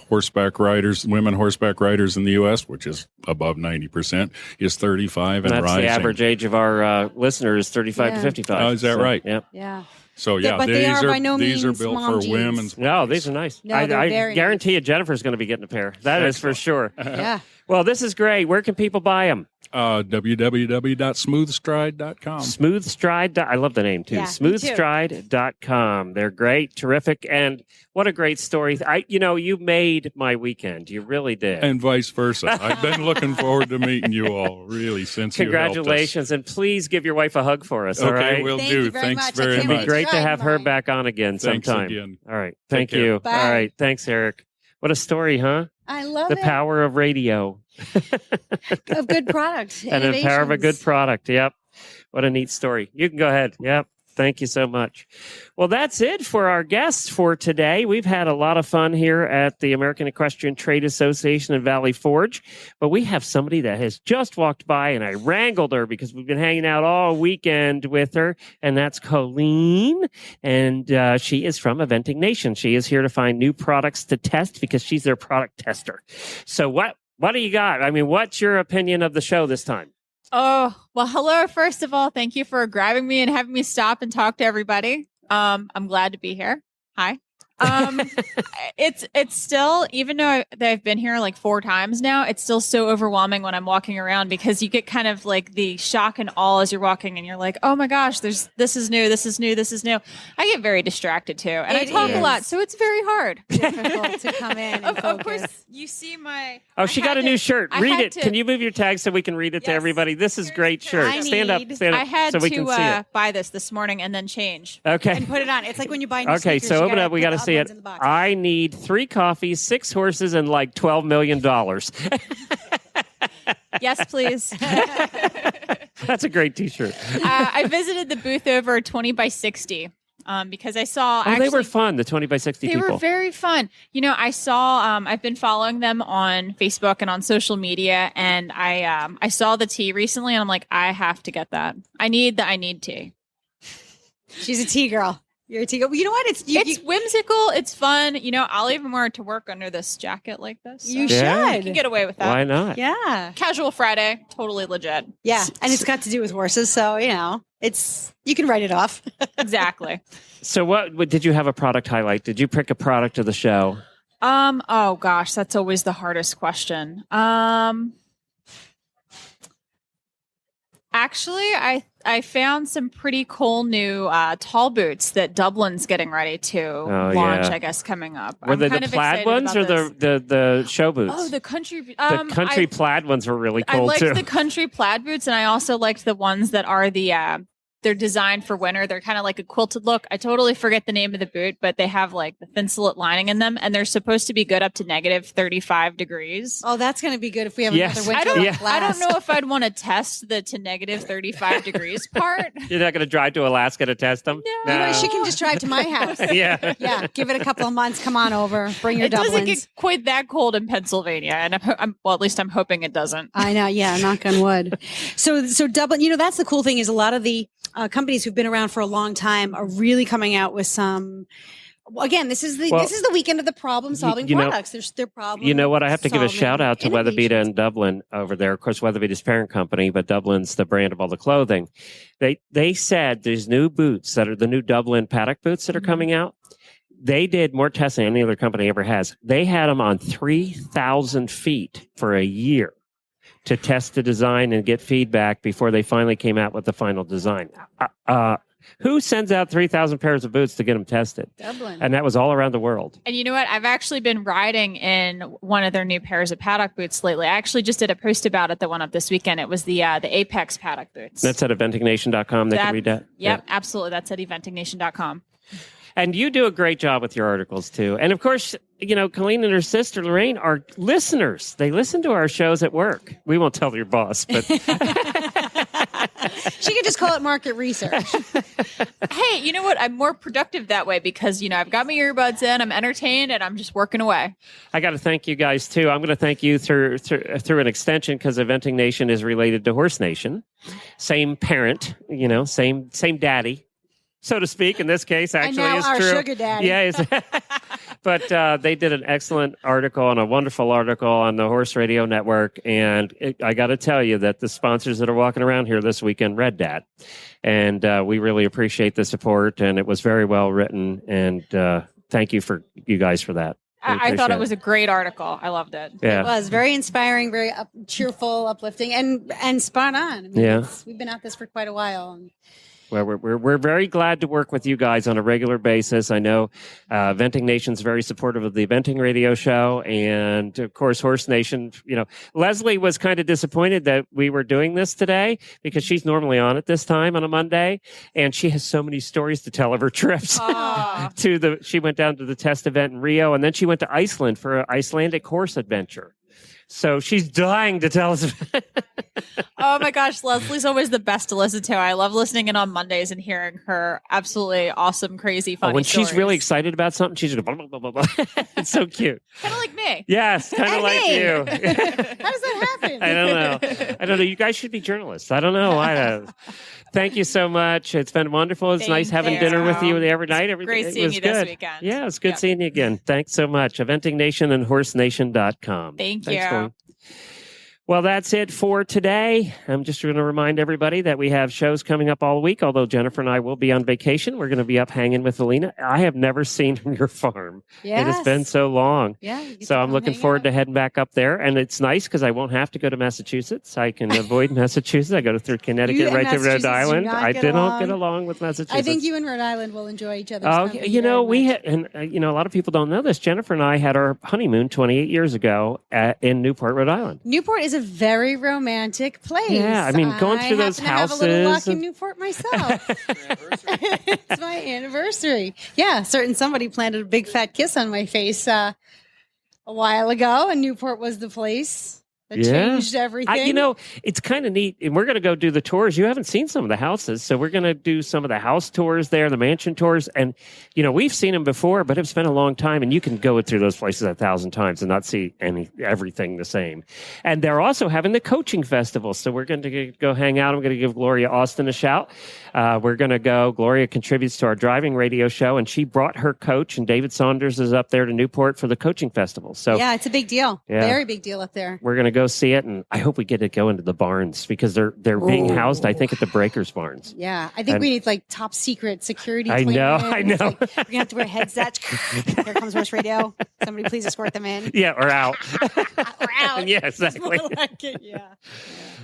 horseback riders, women horseback riders in the U.S., which is above 90%, is 35 and That's rising. The average age of our listeners, 35 to 55. Oh, is that right? Yep. Yeah. So but they are by no these are means built mom for jeans. women's. No, these are nice. No, I very guarantee you Jennifer's going to be getting a pair. That is for sure. Yeah. Well, this is great. Where can people buy them? www.smoothstride.com. Smoothstride. I love the name too. Yeah, Smoothstride.com. They're great, terrific, and what a great story. You made my weekend. You really did. And vice versa. I've been looking forward to meeting you all, really, since Congratulations, and please give your wife a hug for us, all right? Okay, will Thank do. you very Thanks much. very It'd much. be great to have her Mine. back on again Thanks sometime. again. All right. Thank care. you. Bye. All right. Thanks, Eric. What a story, huh? I love The it. power of radio. Of good product. And the power of a good Innovations. product. Yep. What a neat story. You can go ahead. Yep. Thank you so much. Well, that's it for our guests for today. We've had a lot of fun here at the American Equestrian Trade Association in Valley Forge, but we have somebody that has just walked by, and I wrangled her because we've been hanging out all weekend with her, and that's Colleen, and she is from Eventing Nation. She is here to find new products to test because she's their product tester. So what do you got? I mean, what's your opinion of the show this time? Oh, well, hello. First of all, thank you for grabbing me and having me stop and talk to everybody. I'm glad to be here. Hi. It's still, even though I've been here like 4 times now, it's still so overwhelming when I'm walking around because you get kind of like the shock and awe as you're walking and you're like, oh my gosh, this is new, this is new, this is new. I get very distracted too. And I talk a lot, so it's very hard. Difficult to come in. And of course, you see my. Oh, she got a new shirt. Read it. to- Can you move your tag so we can read it to everybody? This is great shirt. Stand up I had so we can see to it. buy this morning and then change. Okay. And put it on. It's like when you buy new Okay, sneakers, so you open gotta up. We put got to the see other it. ones in the box. I need 3 coffees, 6 horses, and like $12 million. Yes, please. That's a great T-shirt. I visited the booth over 20 by 60 because I saw. Oh, they were fun. The 20 by 60 They people. were very fun. You know, I saw. I've been following them on Facebook and on social media, and I saw the tea recently, and I'm like, I have to get that. I need tea. She's a tea girl. You're a tea girl. You know what? It's whimsical. It's fun. You know, I'll even wear it to work under this jacket like this. So You Yeah. I should. can get away with that. Why not? Yeah. Casual Friday, totally legit. Yeah. And it's got to do with horses. So, you can write it off. Exactly. So, what did you have a product highlight? Did you pick a product of the show? Oh gosh, that's always the hardest question. Actually, I found some pretty cool new tall boots that Dublin's getting ready to launch, yeah. I guess, coming up. Were they kind the of plaid excited ones or about this. the show boots? Oh, the country. The country plaid ones were really I cool liked too. the country plaid boots, and I also liked the ones that are they're designed for winter. They're kind of like a quilted look. I totally forget the name of the boot, but they have like the thinsulate lining in them, and they're supposed to be good up to negative 35 degrees. Oh, that's going to be good if we have Yes. another winter. I don't know if I'd want to test the to negative 35 degrees part. You're not going to drive to Alaska to test them? You know, she can just drive to my house. Yeah. Yeah. Give it a couple of months. Come on over. Bring your It doesn't Dublins. get quite that cold in Pennsylvania, and at least I'm hoping it doesn't. I know. Yeah. Knock on wood. So Dublin, that's the cool thing is a lot of the companies who've been around for a long time are really coming out with some. Again, this is the weekend of the problem-solving products. There's their problem. You know what? I have to give a shout out to innovations. Weatherbeeta in Dublin over there. Of course, Weatherbeeta's parent company, but Dublin's the brand of all the clothing. They said these new boots that are the new Dublin paddock boots that are coming out. They did more testing than any other company ever has. They had them on 3,000 feet for a year to test the design and get feedback before they finally came out with the final design. Who sends out 3,000 pairs of boots to get them tested? Dublin. And that was all around the world. And you know what? I've actually been riding in one of their new pairs of paddock boots lately. I actually just did a post about it that went up this weekend. It was the Apex paddock boots. That's at eventingnation.com. They can read that. Yep, absolutely. That's at eventingnation.com. And you do a great job with your articles, too. And, of course, Colleen and her sister, Lorraine, are listeners. They listen to our shows at work. We won't tell your boss, but... She could just call it market research. Hey, you know what? I'm more productive that way because, I've got my earbuds in, I'm entertained, and I'm just working away. I got to thank you guys, too. I'm going to thank you through an extension because Eventing Nation is related to Horse Nation. Same parent, same daddy. So to speak, in this case, actually, and now is our true. sugar daddy. Yeah, but they did an excellent article and a wonderful article on the Horse Radio Network, and I got to tell you that the sponsors that are walking around here this weekend read that, and we really appreciate the support, and it was very well written, and thank you guys for that. I thought it was a great article. I loved it. Yeah. It was very inspiring, very cheerful, uplifting, and spot on. I mean, we've been at this for quite a while. And well, we're very glad to work with you guys on a regular basis. I know Eventing Nation's very supportive of the Eventing Radio Show, and of course, Horse Nation. Leslie was kind of disappointed that we were doing this today because she's normally on at this time on a Monday, and she has so many stories to tell of her trips. She went down to the test event in Rio, and then she went to Iceland for an Icelandic horse adventure. So she's dying to tell us. Oh my gosh, Leslie's always the best to listen to. I love listening in on Mondays and hearing her absolutely awesome, crazy, funny when stories. she's really excited about something, she's just blah, blah, blah, blah, blah. It's so cute. Kind of like me. Yes, kind of like you. how does that happen? I don't know. You guys should be journalists. I don't know. Thank you so much. It's been wonderful. It's nice having dinner with you every night. Great seeing you this weekend. Yeah, it's good seeing you again. Thanks so much. Eventing Nation and HorseNation.com. Thanks, Colleen. Well, that's it for today. I'm just going to remind everybody that we have shows coming up all week, although Jennifer and I will be on vacation. We're going to be up hanging with Alina. I have never seen your farm. It has been so long. Yeah. So I'm looking forward to heading back up there. And it's nice because I won't have to go to Massachusetts. I can avoid Massachusetts. I go through Connecticut right to Rhode Island. I don't get along with Massachusetts. I think you and Rhode Island will enjoy each other's company. A lot of people don't know this. Jennifer and I had our honeymoon 28 years ago in Newport, Rhode Island. Newport is a very romantic place. Yeah, I mean, going through those houses. I have a little luck in Newport myself. It's my anniversary. Yeah, somebody planted a big fat kiss on my face a while ago, and Newport was the place that changed everything. It's kind of neat. And we're going to go do the tours. You haven't seen some of the houses. So we're going to do some of the house tours there, the mansion tours. And, we've seen them before, but it's been a long time. And you can go through those places 1,000 times and not see everything the same. And they're also having the coaching festival. So we're going to go hang out. I'm going to give Gloria Austin a shout. We're going to go. Gloria contributes to our driving radio show, and she brought her coach. And David Saunders is up there to Newport for the coaching festival. So yeah, it's a big deal. Yeah. Very big deal up there. We're going to go see it, and I hope we get to go into the barns because they're being housed, I think, at the Breakers barns. Yeah, I think we need top secret security. I know. we're gonna have to wear headsets. Here comes Horse Radio. Somebody please escort them in. Yeah, or out. Or out. Yeah, exactly. Like it. Yeah.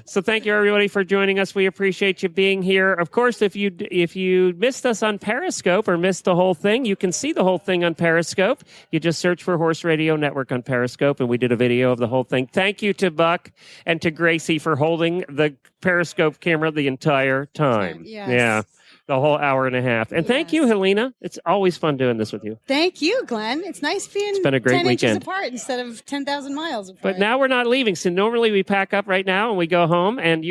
So thank you everybody for joining us. We appreciate you being here. Of course, if you missed us on Periscope or missed the whole thing, you can see the whole thing on Periscope. You just search for Horse Radio Network on Periscope, and we did a video of the whole thing. Thank you to Buck and to Gracie for holding the Periscope camera the entire time. Yes. Yeah. The whole hour and a half. And thank you, Helena. It's always fun doing this with you. Thank you, Glenn. It's nice being been a great 10 weekend. inches apart instead of 10,000 miles apart. But now we're not leaving. So normally we pack up right now and we go home, and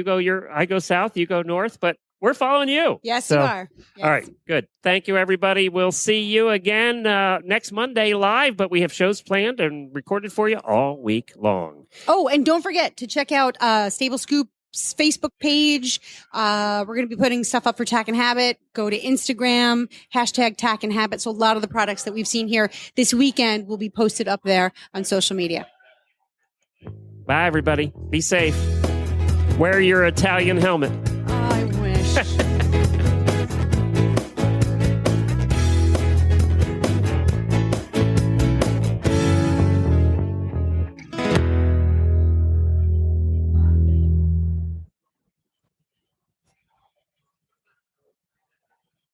I go south, you go north, but we're following you. Yes, you are. Yes. All right, good. Thank you, everybody. We'll see you again next Monday live, but we have shows planned and recorded for you all week long. Oh, and don't forget to check out Stable Scoop's Facebook page. We're going to be putting stuff up for Tack and Habit. Go to Instagram, #Tack and Habit. So a lot of the products that we've seen here this weekend will be posted up there on social media. Bye, everybody. Be safe. Wear your Italian helmet. I wish.